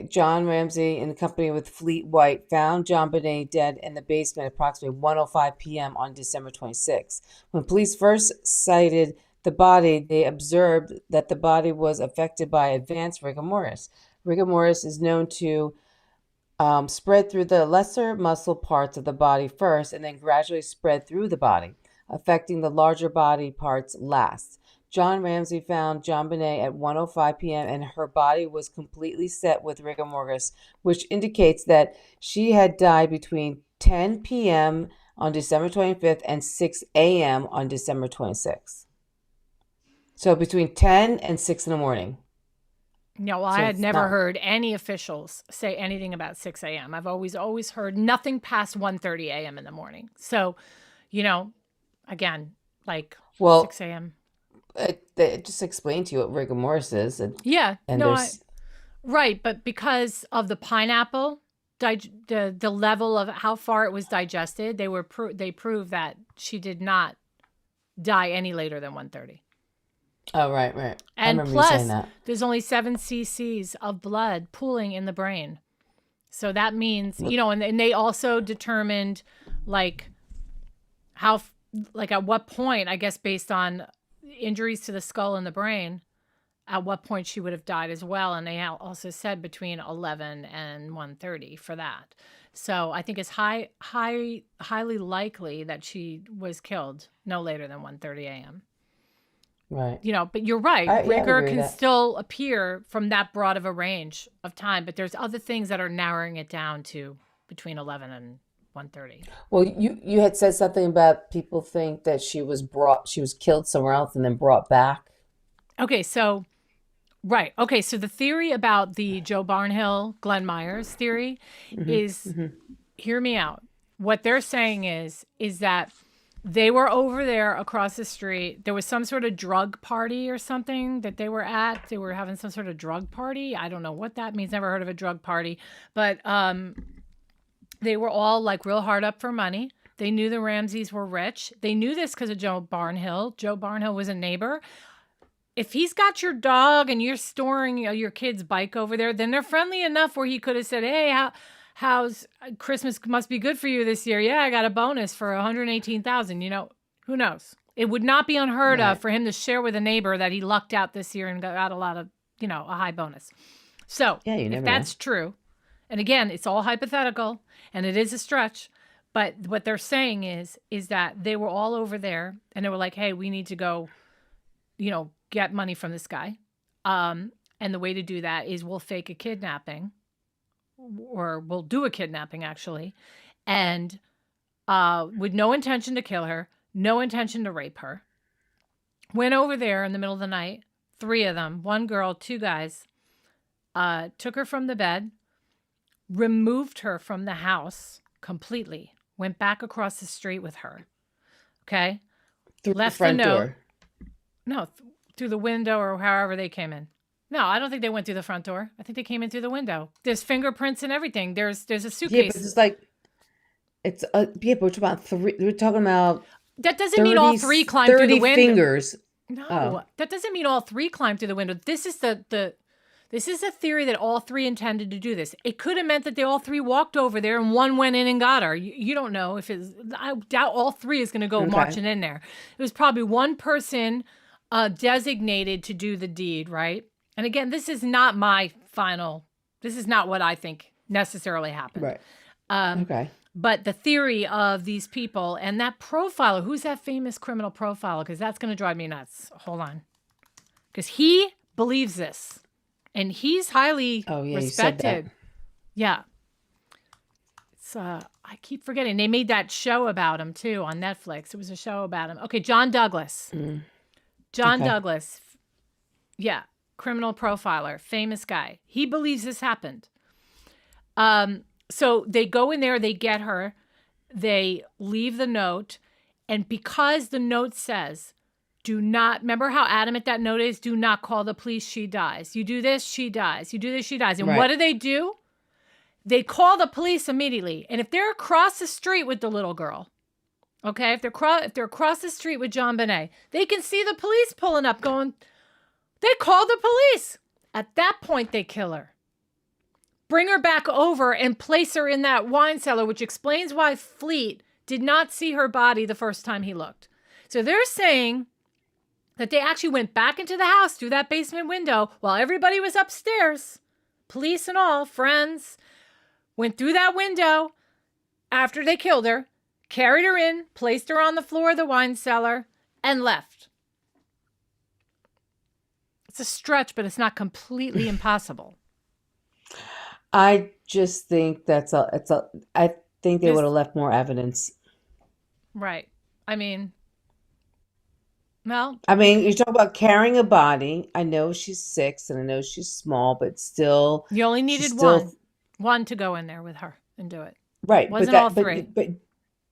John Ramsey in company with Fleet White found JonBenét dead in the basement at approximately 1:05 p.m. on December 26th. When police first sighted the body, they observed that the body was affected by advanced rigor mortis. Rigor mortis is known to spread through the lesser muscle parts of the body first and then gradually spread through the body, affecting the larger body parts last. John Ramsey found JonBenét at 1:05 p.m. and her body was completely set with rigor mortis, which indicates that she had died between 10 p.m. on December 25th and 6 a.m. on December 26th. So between 10 and 6 in the morning. No, well, So I had it's never not. heard any officials say anything about 6 a.m. I've always heard nothing past 1:30 a.m. in the morning. So, you know, again, like Well, 6 a.m. it just explained to you what rigor mortis is, Yeah, and no, there's right, but because of the pineapple, the level of how far it was digested, they proved that she did not die any later than 1:30. oh right, right. I And remember you saying plus, that. there's only 7 cc's of blood pooling in the brain. So that means, and they also determined like how, like at what point, I guess based on injuries to the skull and the brain, at what point she would have died as well. And they also said between 11 and 1:30 for that. So I think it's highly likely that she was killed no later than 1:30 a.m. Right. But you're right. Yeah, I would Rigor agree with can that. still appear from that broad of a range of time, but there's other things that are narrowing it down to between 11 and 1:30. Well, you had said something about people think that she was killed somewhere else and then brought back. Okay, so right. Okay, so the theory about the Joe Barnhill, Glenn Myers theory is, hear me out. What they're saying is that they were over there across the street. There was some sort of drug party or something that they were at. They were having some sort of drug party. I don't know what that means. Never heard of a drug party. But they were all like real hard up for money. They knew the Ramseys were rich. They knew this because of Joe Barnhill. Joe Barnhill was a neighbor. If he's got your dog and you're storing your kid's bike over there, then they're friendly enough where he could have said, hey, how's Christmas must be good for you this year. Yeah, I got a bonus for 118,000. Who knows? It would not be unheard of for him to share with a neighbor that he lucked out this year and got a lot of, a high bonus. So Yeah, you if never that's true, and again, it's all hypothetical and it is a stretch, but what they're saying is that they were all over there and they were like, hey, we need to go, get money from this guy. And the way to do that is we'll fake a kidnapping, or we'll do a kidnapping actually, and with no intention to kill her, no intention to rape her. Went over there in the middle of the night, 3 of them, 1 girl, 2 guys, took her from the bed, removed her from the house completely, went back across the street with her. Okay? Through Left the front a note. door. No, through the window or however they came in. No, I don't think they went through the front door. I think they came in through the window. There's fingerprints and everything. There's a Yeah, suitcase. but it's like it's yeah, but we're talking about 3. We're talking about That doesn't mean all 3 climbed through the 30 window. fingers. No, Oh. that doesn't mean all 3 climbed through the window. This is this is a theory that all 3 intended to do this. It could have meant that they all 3 walked over there and 1 went in and got her. You don't know if it's. I doubt all 3 is going to go Okay. marching in there. It was probably 1 person designated to do the deed, right? And again, this is not my final. This is not what I think necessarily happened. Right. Okay. But the theory of these people and that profiler, who's that famous criminal profiler? Because that's going to drive me nuts. Hold on. Because he believes this. And he's highly Oh, yeah, you said that. respected. Yeah. It's I keep forgetting. They made that show about him too on Netflix. It was a show about him. Okay, John Douglas. John Okay. Douglas. Yeah. Criminal profiler, famous guy. He believes this happened. So they go in there, they get her, they leave the note, and because the note says, do not, remember how adamant that note is? Do not call the police, she dies. You do this, she dies. You do this, she dies. And Right. what do? They call the police immediately. And if they're across the street with the little girl, okay, if they're across the street with JonBenét, they can see the police pulling up going, they call the police. At that point, they kill her. Bring her back over and place her in that wine cellar, which explains why Fleet did not see her body the first time he looked. So they're saying that they actually went back into the house through that basement window while everybody was upstairs, police and all, friends, went through that window after they killed her, carried her in, placed her on the floor of the wine cellar, and left. It's a stretch, but it's not completely impossible. I just think I think they This- would have left more evidence. Right. I mean, Well, I mean, you're talking about carrying a body. I know she's 6 and I know she's small, but still, you only she's needed still one to go in there with her and do it. right. But Wasn't all that, three. but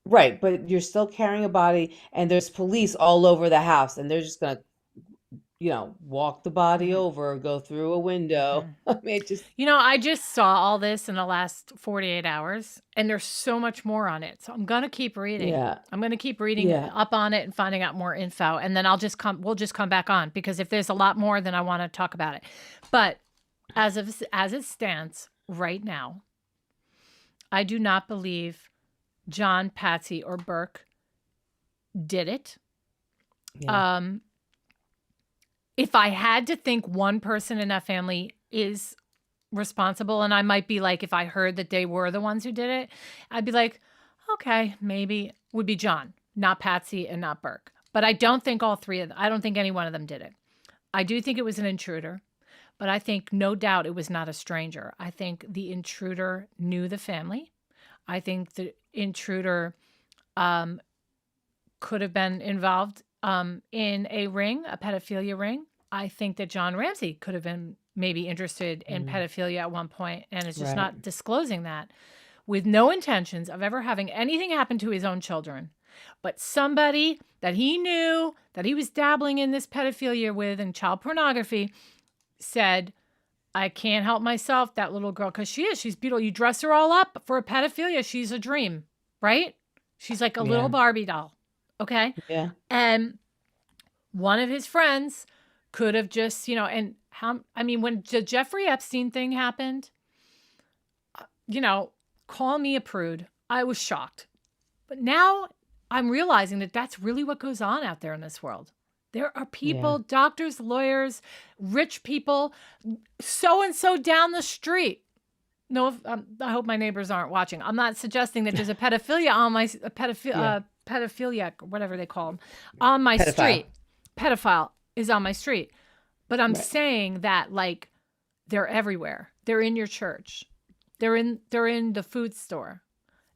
right. But you're still carrying a body, and there's police all over the house, and they're just gonna, walk the body over, go through a window. I mean, it just I just saw all this in the last 48 hours, and there's so much more on it. So I'm going to keep reading. yeah, I'm going to keep reading yeah. up on it and finding out more info. And then we'll just come back on, because if there's a lot more, then I want to talk about it. But as it stands right now, I do not believe John, Patsy, or Burke did it. Yeah. If I had to think one person in that family is responsible, and I might be like, if I heard that they were the ones who did it, I'd be like, okay, maybe would be John, not Patsy and not Burke. But I don't think all three of them, I don't think any one of them did it. I do think it was an intruder, but I think no doubt it was not a stranger. I think the intruder knew the family. I think the intruder could have been involved in a pedophilia ring. I think that John Ramsey could have been maybe interested in pedophilia at one point and is just not disclosing that, with no intentions of ever having anything happen to his own children. But somebody that he knew that he was dabbling in this pedophilia with and child pornography said, I can't help myself, that little girl, because she's beautiful. You dress her all up for a pedophilia, she's a dream, right? She's like a little Barbie doll. Okay? Yeah. And one of his friends could have just, when the Jeffrey Epstein thing happened, call me a prude. I was shocked. But now I'm realizing that that's really what goes on out there in this world. There are people, doctors, lawyers, rich people, so-and-so down the street. No, I hope my neighbors aren't watching. I'm not suggesting that there's a pedophilia on my pedophiliac, whatever they call them, on my street. Pedophile is on my street. But I'm saying that, like, they're everywhere. They're in your church. They're in the food store.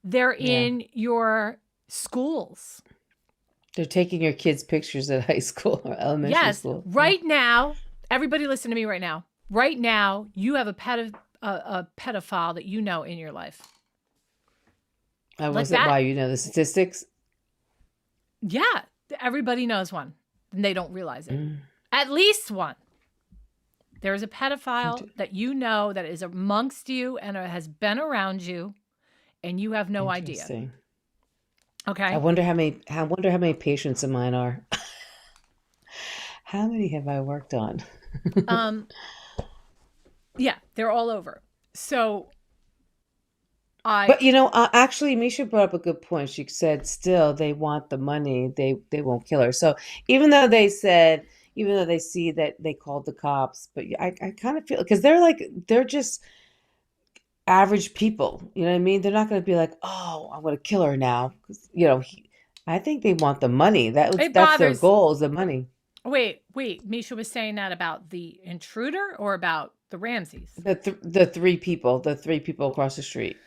They're in your schools. They're taking your kids' pictures at high school or elementary school. Right now, everybody listen to me right now. Right now, you have a pedophile that you know in your life. Was it why you know the statistics? Yeah, everybody knows one, and they don't realize it. At least one. There's a pedophile that you know that is amongst you and has been around you, and you have no idea. Okay. I wonder how many patients of mine are. How many have I worked on? Yeah, they're all over. So But actually, Misha brought up a good point. She said, still, they want the money. They won't kill her. So even though they see that they called the cops, but I kind of feel, because they're just average people. You know what I mean? They're not going to be like, oh, I'm going to kill her now. 'Cause, I think they want the money. That's their goal, is the money. Wait. Misha was saying that about the intruder or about the Ramseys? The three people across the street.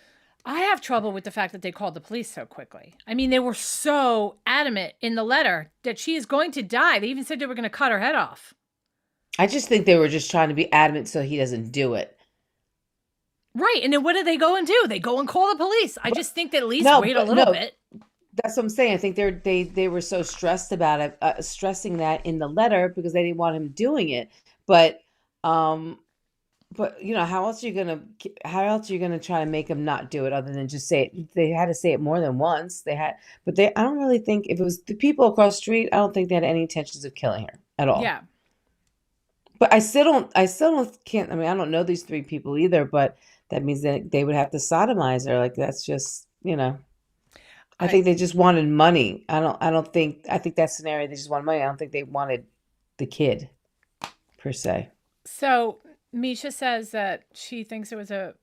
I have trouble with the fact that they called the police so quickly. I mean, they were so adamant in the letter that she is going to die. They even said they were going to cut her head off. I just think they were just trying to be adamant so he doesn't do it. Right. And then what do they go and do? They go and call the police. I just think that at least wait a little bit. That's what I'm saying. I think they were so stressed about it, stressing that in the letter because they didn't want him doing it. But how else are you gonna try to make him not do it other than just say it? They had to say it more than once. I don't really think, if it was the people across the street, I don't think they had any intentions of killing her at all. Yeah. But I still can't. I mean, I don't know these three people either, but that means that they would have to sodomize her. Like, that's just, I think they just wanted money. I think that scenario, they just wanted money. I don't think they wanted the kid per se. So Misha says that she thinks it was a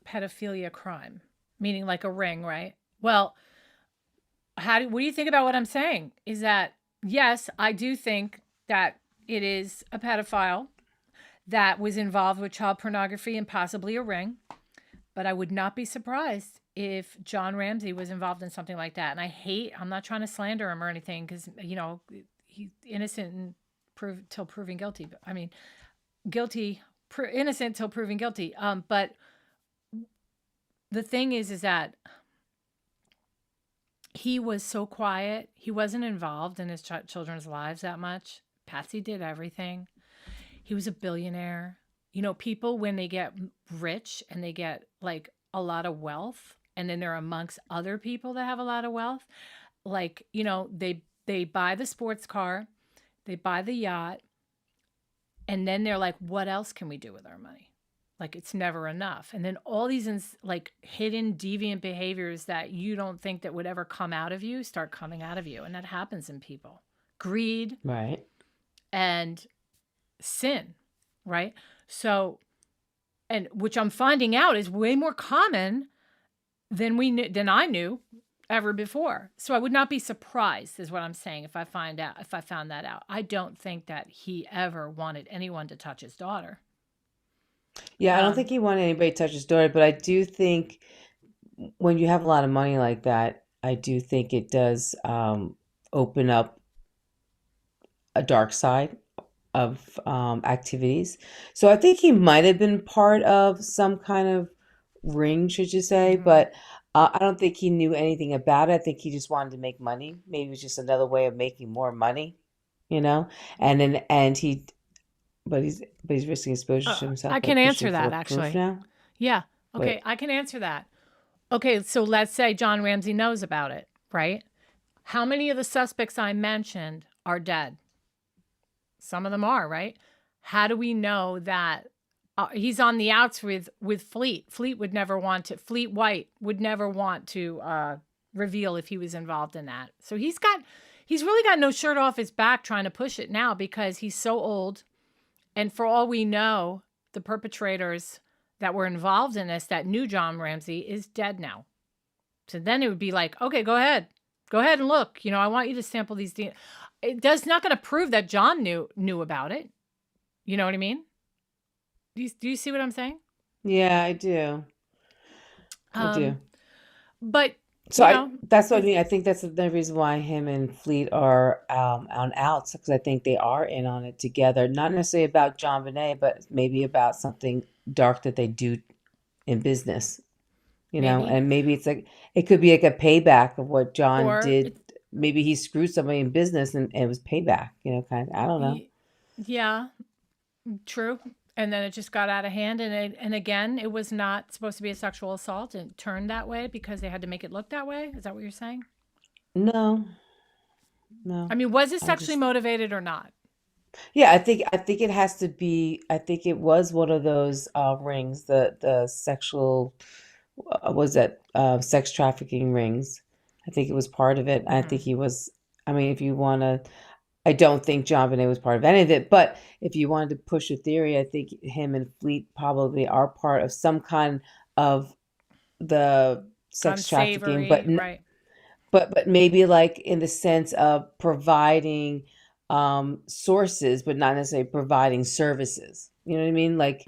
pedophilia crime, meaning like a ring, right? Well, what do you think about what I'm saying? Is that, yes, I do think that it is a pedophile that was involved with child pornography and possibly a ring, but I would not be surprised if John Ramsey was involved in something like that. And I'm not trying to slander him or anything, because, he's innocent and till proven guilty. I mean, innocent till proven guilty. But the thing is that he was so quiet. He wasn't involved in his children's lives that much. Patsy did everything. He was a billionaire. People, when they get rich and they get like a lot of wealth, and then they're amongst other people that have a lot of wealth, like, they buy the sports car, they buy the yacht, and then they're like, what else can we do with our money? Like, it's never enough. And then all these hidden deviant behaviors that you don't think that would ever come out of you start coming out of you. And that happens in people. Greed. Right. And sin. Right. So, and which I'm finding out is way more common than I knew ever before. So I would not be surprised, is what I'm saying, if I found that out. I don't think that he ever wanted anyone to touch his daughter. Yeah, I don't think he wanted anybody to touch his daughter, but I do think when you have a lot of money like that, I do think it does open up a dark side of activities. So I think he might have been part of some kind of ring, should you say, but I don't think he knew anything about it. I think he just wanted to make money. Maybe it was just another way of making more money, But he's risking exposure to himself. I can answer that, actually. Now? Yeah. Okay, Wait. I can answer that. Okay, so let's say John Ramsey knows about it, right? How many of the suspects I mentioned are dead? Some of them are, right? How do we know that he's on the outs with Fleet? Fleet White would never want to reveal if he was involved in that. So he's really got no shirt off his back trying to push it now, because he's so old. And for all we know, the perpetrators that were involved in this, that knew John Ramsey, is dead now. So then it would be like, okay, go ahead and look. I want you to sample these. It's not going to prove that John knew about it. You know what I mean? Do you see what I'm saying? Yeah, I do. I do. But so that's what I mean. I think that's the reason why him and Fleet are on outs, because I think they are in on it together. Not necessarily about JonBenét, but maybe about something dark that they do in business. And maybe it's like, it could be like a payback of what John did. Maybe he screwed somebody in business and it was payback. Kind of. I don't know. Yeah, true. And then it just got out of hand. And again, it was not supposed to be a sexual assault, and it turned that way because they had to make it look that way. Is that what you're saying? No. I mean, was it sexually motivated or not? Yeah, I think it has to be. I think it was one of those rings, the sexual, sex trafficking rings. I think it was part of it. I think he was. I mean, if you want to. I don't think JonBenét was part of any of it, but if you wanted to push a theory, I think him and Fleet probably are part of some kind of the sex trafficking, but right. but maybe like in the sense of providing sources, but not necessarily providing services. You know what I mean? Like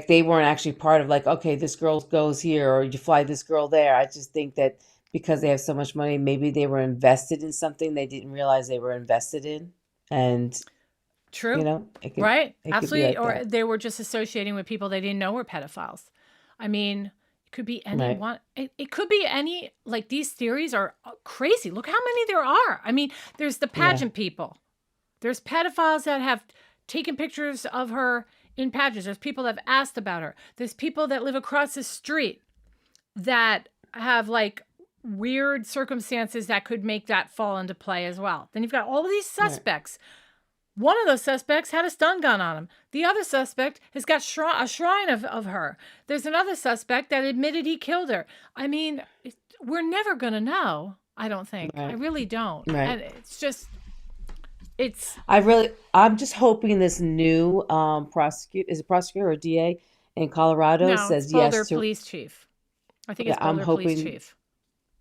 they weren't actually part of like, okay, this girl goes here or you fly this girl there. I just think that because they have so much money, maybe they were invested in something they didn't realize they were invested in. And true. Right. Absolutely. Or they were just associating with people they didn't know were pedophiles. I mean, it could be anyone. Right. It could be any, like, these theories are crazy. Look how many there are. I mean, there's the pageant people. There's pedophiles that have taken pictures of her in pageants. There's people that have asked about her. There's people that live across the street that have like weird circumstances that could make that fall into play as well. Then you've got all of these suspects. Right. One of those suspects had a stun gun on him. The other suspect has got a shrine of her. There's another suspect that admitted he killed her. I mean, we're never going to know, I don't think. Right. I really don't. Right. And it's just, I'm just hoping this new prosecutor or DA in Colorado says yes to police chief. I think it's Boulder police chief.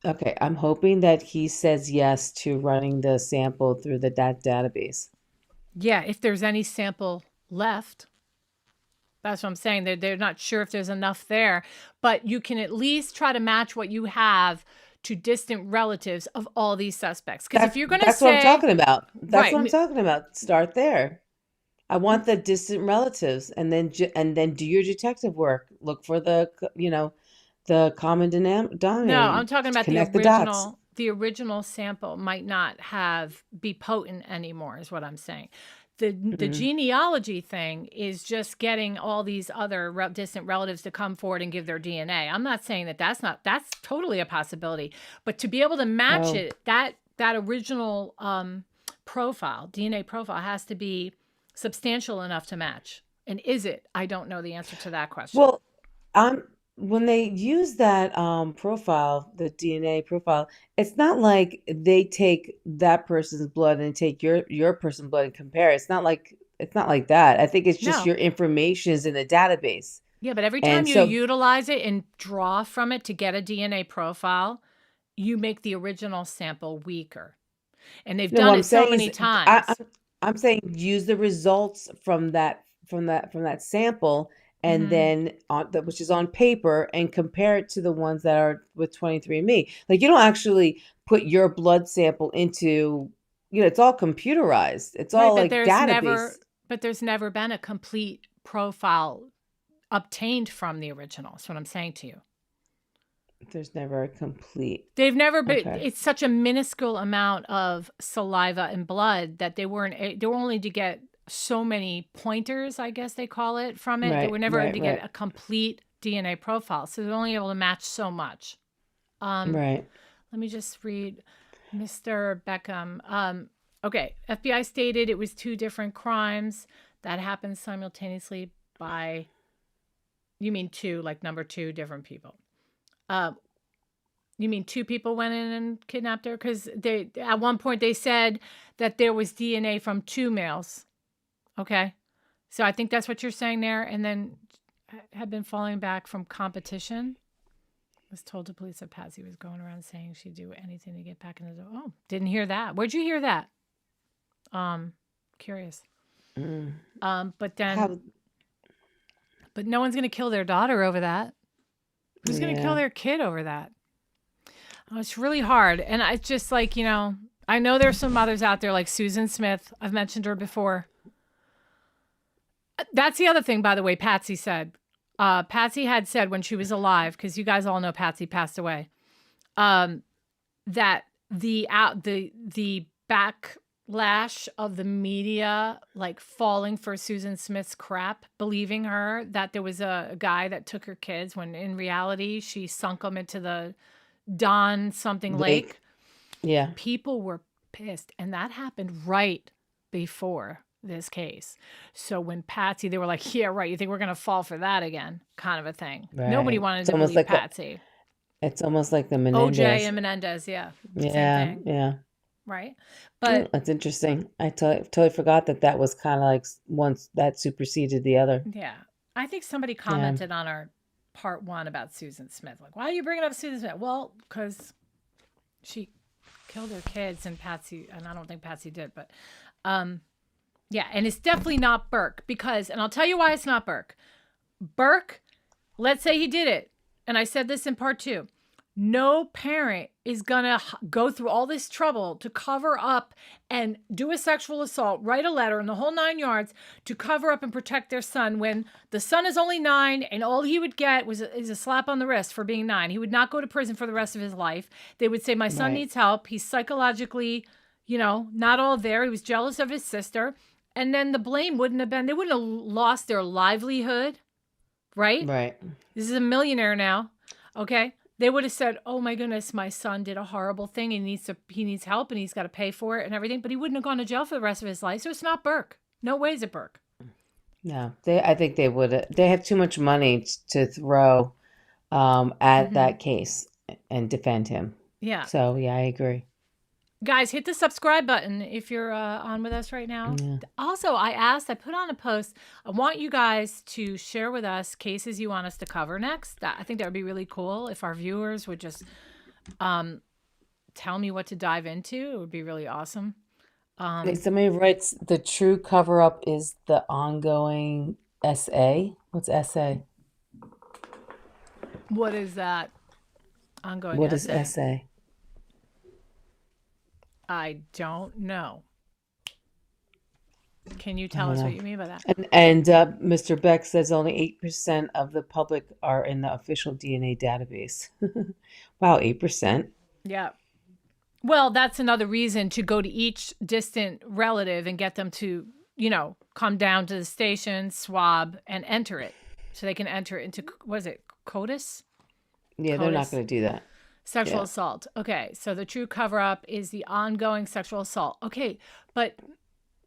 Okay, I'm hoping that he says yes to running the sample through that database. Yeah, if there's any sample left, That's what I'm saying. They're not sure if there's enough there, but you can at least try to match what you have to distant relatives of all these suspects. Because if you're going to That's say, what I'm talking about. That's right, what I'm talking about. Start there. I want the distant relatives, and then do your detective work. Look for the the common no, denominator. I'm talking about Connect the dots. the original sample might not be potent anymore, is what I'm saying. The genealogy thing is just getting all these other distant relatives to come forward and give their DNA. I'm not saying that's totally a possibility, but to be able to match it, that original DNA profile has to be substantial enough to match. And is it? I don't know the answer to that question. Well, when they use that profile, the DNA profile, it's not like they take that person's blood and take your person's blood and compare. It's not like that. I think it's just No. your information is in the database. Yeah, but every time you utilize it and draw from it to get a DNA profile, you make the original sample weaker. And they've done it so many times. I'm saying use the results from that sample, and then which is on paper, and compare it to the ones that are with 23andMe. Like, you don't actually put your blood sample into, it's all computerized. It's all like database. But there's never been a complete profile obtained from the original. That's what I'm saying to you. There's never a complete. They've never been. Okay. It's such a minuscule amount of saliva and blood that they were only to get so many pointers, I guess they call it, from it. They were never able to get a complete DNA profile, so they're only able to match so much. Right. Let me just read Mr. Beckham. Okay, FBI stated it was 2 different crimes that happened simultaneously by. You mean 2, like number 2 different people? You mean 2 people went in and kidnapped her? Because at one point they said that there was DNA from 2 males. Okay, so I think that's what you're saying there. And then had been falling back from competition. Was told to police that Patsy was going around saying she'd do anything to get back in the door. Oh, didn't hear that. Where'd you hear that? Curious. But then, but no one's gonna kill their daughter over that. Who's going to kill their kid over that? Oh, it's really hard. And it's just like, I know there's some mothers out there like Susan Smith. I've mentioned her before. That's the other thing, by the way, Patsy said. Patsy had said when she was alive, because you guys all know Patsy passed away, that the backlash of the media, like falling for Susan Smith's crap, believing her that there was a guy that took her kids when in reality she sunk them into the Don something lake. Yeah. People were pissed. And that happened right before this case. So when Patsy, they were like, yeah, right. You think we're going to fall for that again? Kind of a thing. Right. Nobody wanted to believe Patsy. It's almost like the Menendez. OJ and Menendez. Yeah. Yeah. Yeah. Right. But that's interesting. I totally forgot that was kind of like once that superseded the other. Yeah. I think somebody commented on our part 1 about Susan Smith. Like, why are you bringing up Susan Smith? Well, because she killed her kids, and Patsy, and I don't think Patsy did, but yeah. And it's definitely not Burke, because, and I'll tell you why it's not Burke. Burke, let's say he did it. And I said this in part 2. No parent is going to go through all this trouble to cover up and do a sexual assault, write a letter, and the whole 9 yards to cover up and protect their son when the son is only 9 and all he would get is a slap on the wrist for being 9. He would not go to prison for the rest of his life. They would say, my son needs help. He's psychologically, not all there. He was jealous of his sister. And then the blame wouldn't have been, they wouldn't have lost their livelihood, right? Right. This is a millionaire now, okay? They would have said, oh my goodness, my son did a horrible thing. He needs help and he's got to pay for it and everything. But he wouldn't have gone to jail for the rest of his life. So it's not Burke. No way is it Burke. No, I think they would. They have too much money to throw at that case and defend him. Yeah. So yeah, I agree. Guys, hit the subscribe button if you're on with us right now. Yeah. Also, I put on a post, I want you guys to share with us cases you want us to cover next. I think that would be really cool if our viewers would just tell me what to dive into. It would be really awesome. Somebody writes, the true cover-up is the ongoing SA? What's SA? What is that? Ongoing What is essay. SA? I don't know. Can you I tell don't us what know. you mean by that? And Mr. Beck says only 8% of the public are in the official DNA database. Wow, 8%. Yeah. Well, that's another reason to go to each distant relative and get them to, come down to the station, swab, and enter it. So they can enter it into, what is it, CODIS? Yeah, they're not CODIS. going to do that. Sexual Yeah. assault. Okay, so the true cover-up is the ongoing sexual assault. Okay, but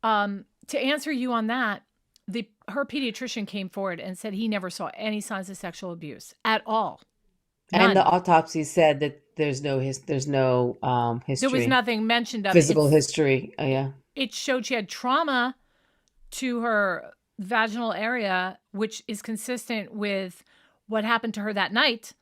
to answer you on that, her pediatrician came forward and said he never saw any signs of sexual abuse at all. And the None. autopsy said that there's no history, There was nothing mentioned of it. physical history. Oh, yeah. It showed she had trauma to her vaginal area, which is consistent with what happened to her that night,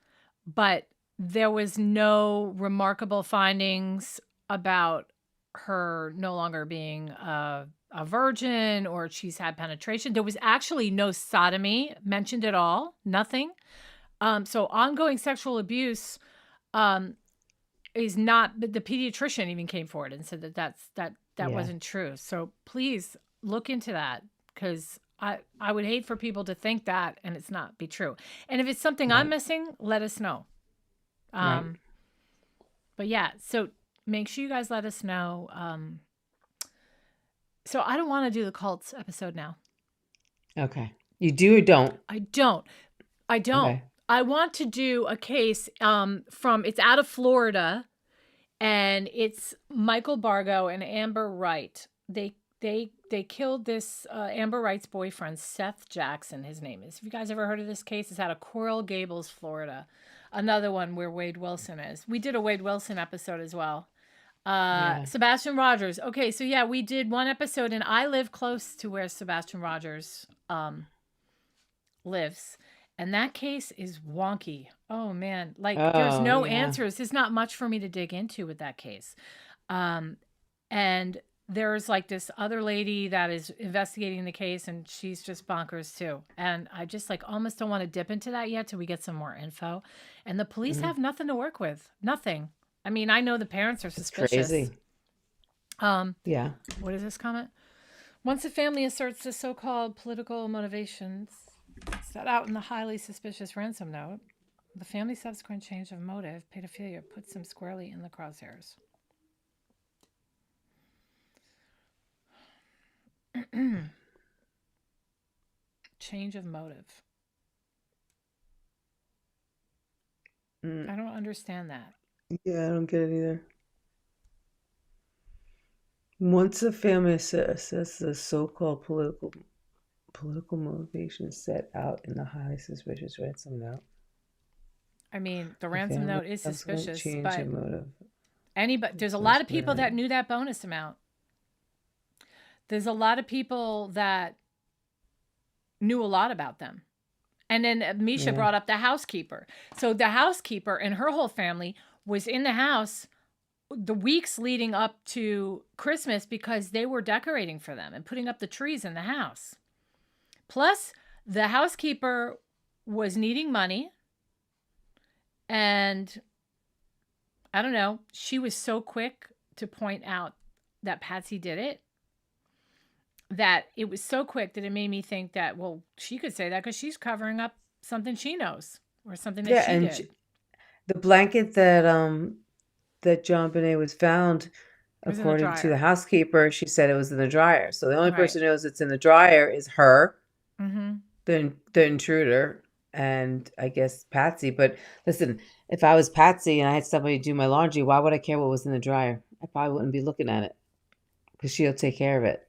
but there was no remarkable findings about her no longer being a virgin or she's had penetration. There was actually no sodomy mentioned at all, nothing. So ongoing sexual abuse is not, but the pediatrician even came forward and said that Yeah. wasn't true. So please look into that, because I would hate for people to think that and it's not be true. And if it's something I'm Right. missing, let us know. Right. But yeah, so make sure you guys let us know. So I don't want to do the cults episode now. Okay. You do or don't? I don't. Okay. I want to do a case it's out of Florida, and it's Michael Bargo and Amber Wright. They killed this Amber Wright's boyfriend, Seth Jackson, his name is. Have you guys ever heard of this case? It's out of Coral Gables, Florida. Another one where Wade Wilson is. We did a Wade Wilson episode as well. Yeah. Sebastian Rogers. Okay, so yeah, we did one episode, and I live close to where Sebastian Rogers lives. And that case is wonky. Oh, man. Like, there's Oh, no yeah. answers. There's not much for me to dig into with that case. And there's like this other lady that is investigating the case, and she's just bonkers too. And I just like almost don't want to dip into that yet till we get some more info. And the police have nothing to work with. Nothing. I mean, I know the parents are suspicious. Crazy. Yeah. What is this comment? Once a family asserts the so-called political motivations set out in the highly suspicious ransom note, the family's subsequent change of motive, pedophilia, puts them squarely in the crosshairs. Change of motive. I don't understand that. Yeah, I don't get it either. Once a family says the so-called political motivation set out in the highly suspicious ransom note. I mean, the The ransom family note is subsequent suspicious, change but of motive. there's a lot of people that Right. knew that bonus amount. There's a lot of people that knew a lot about them. And then Misha Yeah. brought up the housekeeper. So the housekeeper and her whole family was in the house the weeks leading up to Christmas because they were decorating for them and putting up the trees in the house. Plus, the housekeeper was needing money. And I don't know, she was so quick to point out that Patsy did it, that it was so quick that it made me think that, well, she could say that because she's covering up something she knows or something that Yeah, she and did. the blanket that JonBenét was found, It was in the according to dryer. the housekeeper, she said it was in the dryer. So the only Right. person who knows it's in the dryer is her, Mm-hmm. the intruder, and I guess Patsy. But listen, if I was Patsy and I had somebody do my laundry, why would I care what was in the dryer? I probably wouldn't be looking at it because she'll take care of it.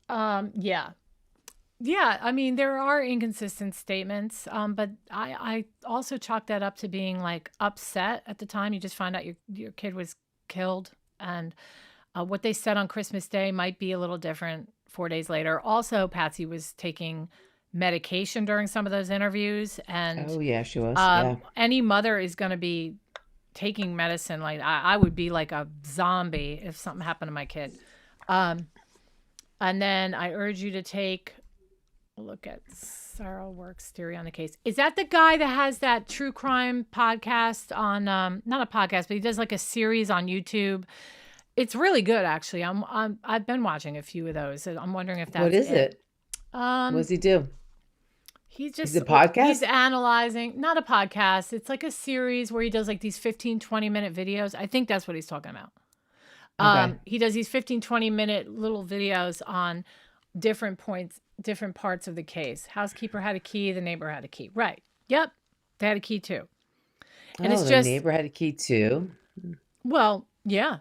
Yeah. Yeah, I mean, there are inconsistent statements, but I also chalk that up to being like upset at the time. You just find out your kid was killed, and what they said on Christmas Day might be a little different 4 days later. Also, Patsy was taking medication during some of those interviews, and Oh yeah, she was. Yeah. any mother is going to be taking medicine. Like I would be like a zombie if something happened to my kid. And then I urge you to take a look at Charveloix theory on the case. Is that the guy that has that true crime podcast on, not a podcast, but he does like a series on YouTube? It's really good, actually. I've been watching a few of those. I'm wondering if that's What is it? What does he do? He's Is it a podcast? He's analyzing, not a podcast. It's like a series where he does like these 15, 20-minute videos. I think that's what he's talking about. Okay. He does these 15, 20-minute little videos on different points, different parts of the case. Housekeeper had a key. The neighbor had a key. Right. Yep. They had a key too. And it's the just, neighbor had a key too. well, yeah.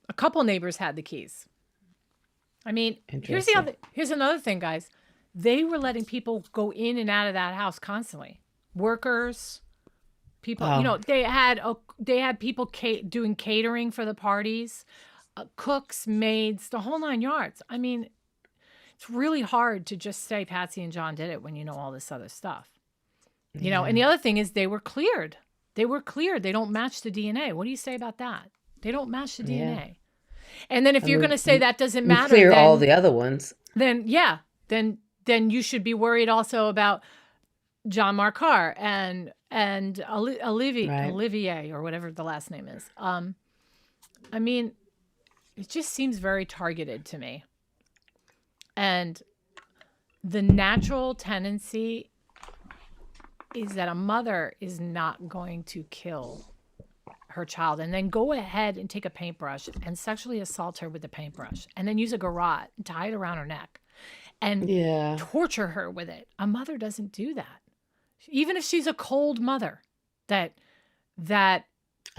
A couple neighbors had the keys. I mean, here's another thing, guys. They were letting people go in and out of that house constantly. Workers, people, they had people doing catering for the parties, cooks, maids, the whole 9 yards. I mean, it's really hard to just say Patsy and John did it when you know all this other stuff. You know, and the other thing is they were cleared. They were cleared. They don't match the DNA. What do you say about that? They don't match the DNA. And then if you're going to say that doesn't matter, clear then, all the other ones. Then then you should be worried also about John Mark Karr and Olivier or whatever the last name is. I mean, it just seems very targeted to me. And the natural tendency is that a mother is not going to kill her child and then go ahead and take a paintbrush and sexually assault her with the paintbrush and then use a garrote and tie it around her neck and torture her with it. A mother doesn't do that. Even if she's a cold mother that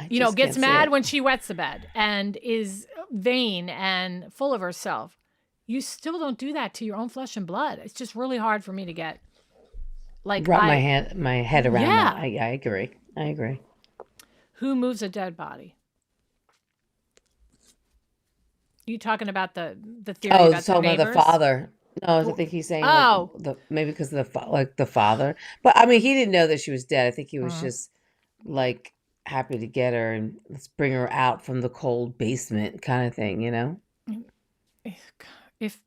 gets mad when she wets the bed and is vain and full of herself, you still don't do that to your own flesh and blood. It's just really hard for me to get wrap my head around that. I agree. Who moves a dead body? You talking about the theory about the neighbors? About the father. No, I think he's saying maybe because of the father. But I mean, he didn't know that she was dead. I think he was just like happy to get her and let's bring her out from the cold basement kind of thing, you know? If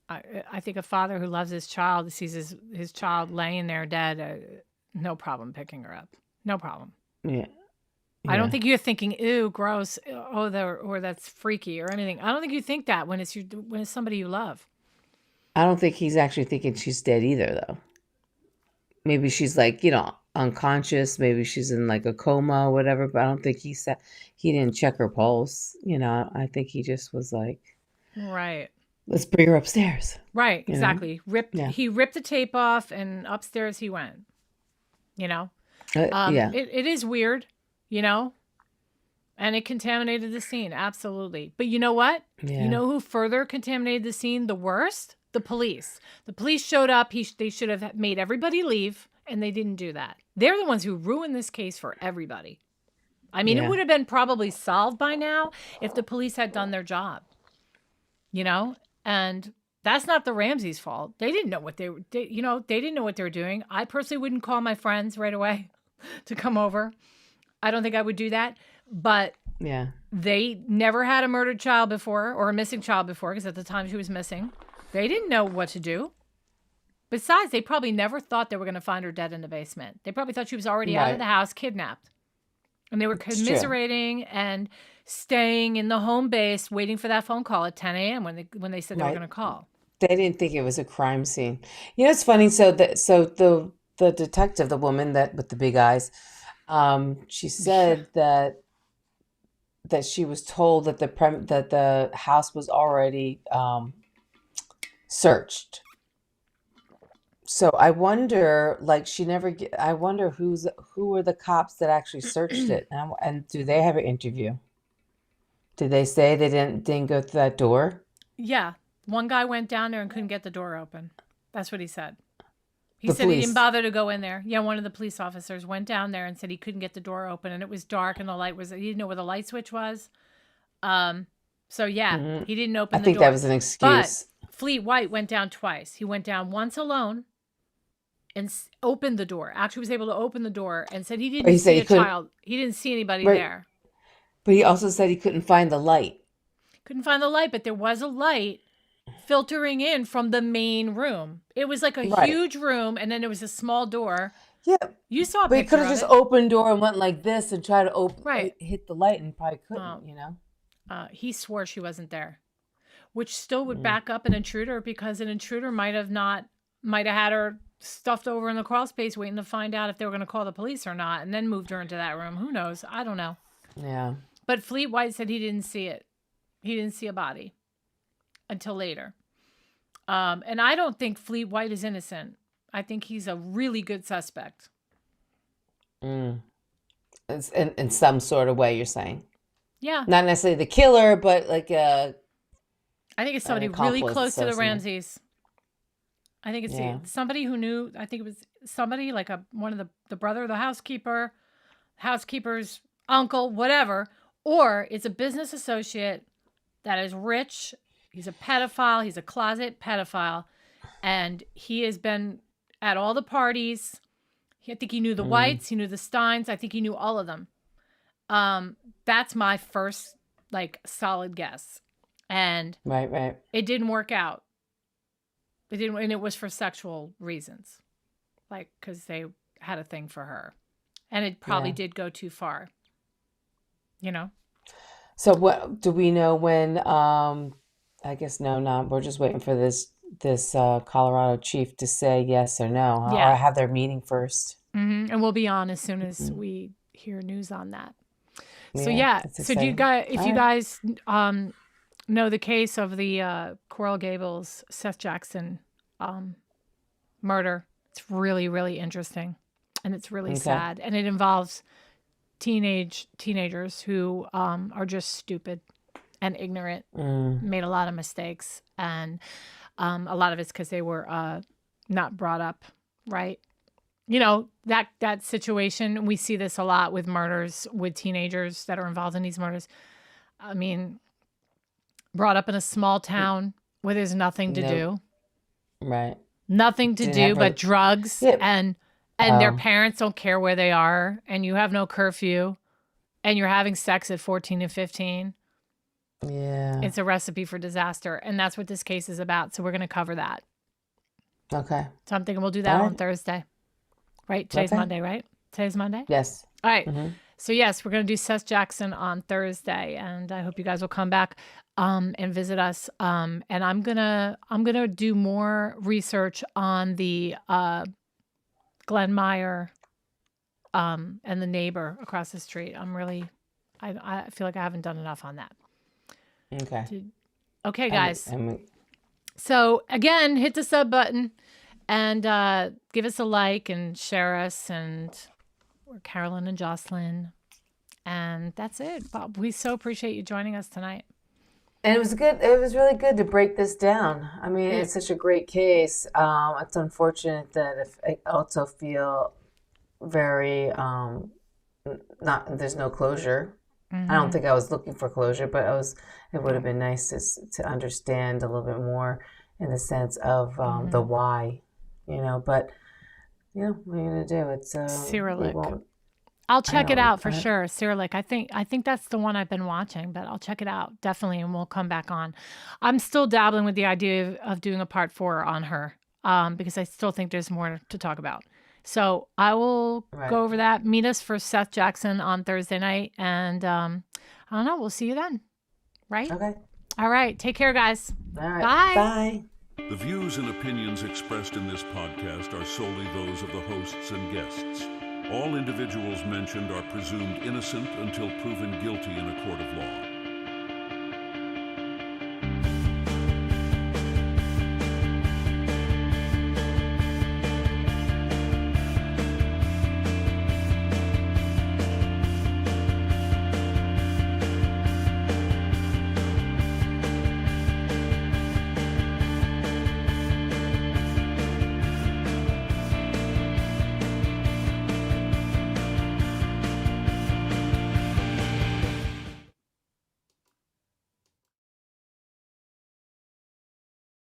I think a father who loves his child sees his child laying there dead, no problem picking her up. No problem. Yeah. I don't think you're thinking, ew, gross, or that's freaky or anything. I don't think you think that when it's somebody you love. I don't think he's actually thinking she's dead either, though. Maybe she's like, unconscious. Maybe she's in like a coma or whatever. But I don't think he didn't check her pulse. I think he just was like, right. Let's bring her upstairs. Right, exactly. He ripped the tape off and upstairs he went. It is weird. And it contaminated the scene. Absolutely. But you know what? Yeah. You know who further contaminated the scene the worst? The police. The police showed up. They should have made everybody leave, and they didn't do that. They're the ones who ruined this case for everybody. I mean, it would have been probably solved by now if the police had done their job. And that's not the Ramseys' fault. They didn't know what they didn't know what they were doing. I personally wouldn't call my friends right away to come over. I don't think I would do that. But they never had a murdered child before or a missing child before because at the time she was missing. They didn't know what to do. Besides, they probably never thought they were going to find her dead in the basement. They probably thought she was already out of the house, kidnapped. And they were commiserating and staying in the home base waiting for that phone call at 10 a.m. when they said they were going to call. They didn't think it was a crime scene. It's funny. So the detective, the woman with the big eyes, she said that she was told that the house was already searched. So I wonder, I wonder who were the cops that actually searched it, and do they have an interview? Did they say they didn't go through that door? Yeah, one guy went down there and couldn't get the door open. That's what he said. He said he didn't bother to go in there. Yeah, one of the police officers went down there and said he couldn't get the door open, and it was dark, and he didn't know where the light switch was. So yeah, he didn't open the door. I think that was an excuse. But Fleet White went down twice. He went down once alone and opened the door. Actually was able to open the door and said he didn't see a child. He didn't see anybody there. But he also said he couldn't find the light. Couldn't find the light, but there was a light filtering in from the main room. It was like a Right. huge room, and then there was a small door. Yeah. You saw a But you picture could of have just it. opened door and went like this and tried to Right. hit the light and probably couldn't, Oh. you know? He swore she wasn't there, which still would back up an intruder, because an intruder might have had her stuffed over in the crawl space waiting to find out if they were going to call the police or not, and then moved her into that room. Who knows? I don't know. Yeah. But Fleet White said he didn't see it. He didn't see a body until later. And I don't think Fleet White is innocent. I think he's a really good suspect. It's in some sort of way, you're saying. Yeah. Not necessarily the killer, but like I think it's somebody really accomplice close to the or something. Ramseys. I think it's Yeah. somebody who knew. I think it was somebody like one of the brother of the housekeeper's uncle, whatever. Or it's a business associate that is rich. He's a pedophile. He's a closet pedophile. And he has been at all the parties. I think he knew the Whites. He knew the Steins. I think he knew all of them. That's my first solid guess. And right. it didn't work out. It didn't, and it was for sexual reasons, because they had a thing for her, and it probably did go too far. You know. So what do we know when? I guess no. We're just waiting for this Colorado chief to say yes or no, Yeah. or have their meeting first. Mm-hmm. And we'll be on as soon as we hear news on that. So that's so do you exciting. guys, if All you right. guys know the case of the Coral Gables Seth Jackson murder, it's really, really interesting, and it's really sad, and it involves teenagers who are just stupid and ignorant, made a lot of mistakes, and a lot of it's because they were not brought up right. You know, that situation, we see this a lot with murders with teenagers that are involved in these murders. I mean, brought up in a small town where there's nothing to do. Right. Nothing to Didn't do have but drugs, Yeah. and their parents don't care where they are, and you have no curfew, and you're having sex at 14 and 15. Yeah. It's a recipe for disaster, and that's what this case is about. So we're going to cover that. Okay. So I'm thinking we'll do that All on right. Thursday. Right? Today's Okay. Monday, right? Today's Monday? Yes. All right. So yes, we're going to do Seth Jackson on Thursday, and I hope you guys will come back and visit us. And I'm gonna do more research on the Glenn Meyer and the neighbor across the street. I feel like I haven't done enough on that. Okay. Okay, guys. I'm So again, hit the sub button and give us a like and share us, and we're Carolyn and Jocelyn. And that's it. Bob, we so appreciate you joining us tonight. And it was good. It was really good to break this down. I mean, it's such a great case. It's unfortunate that I also feel very there's no closure. I don't think I was looking for closure, but it would have been nice to understand a little bit more in the sense of the why, but what are you gonna do? It's Cyrillic. I'll check it out for sure. Cyrillic. I think that's the one I've been watching, but I'll check it out definitely, and we'll come back on. I'm still dabbling with the idea of doing a part 4 on her, because I still think there's more to talk about. So I will go over that. Meet us for Seth Jackson on Thursday night, and I don't know. We'll see you then, right? Okay. All right. Take care, guys. All right. Bye. Bye. The views and opinions expressed in this podcast are solely those of the hosts and guests. All individuals mentioned are presumed innocent until proven guilty in a court of law.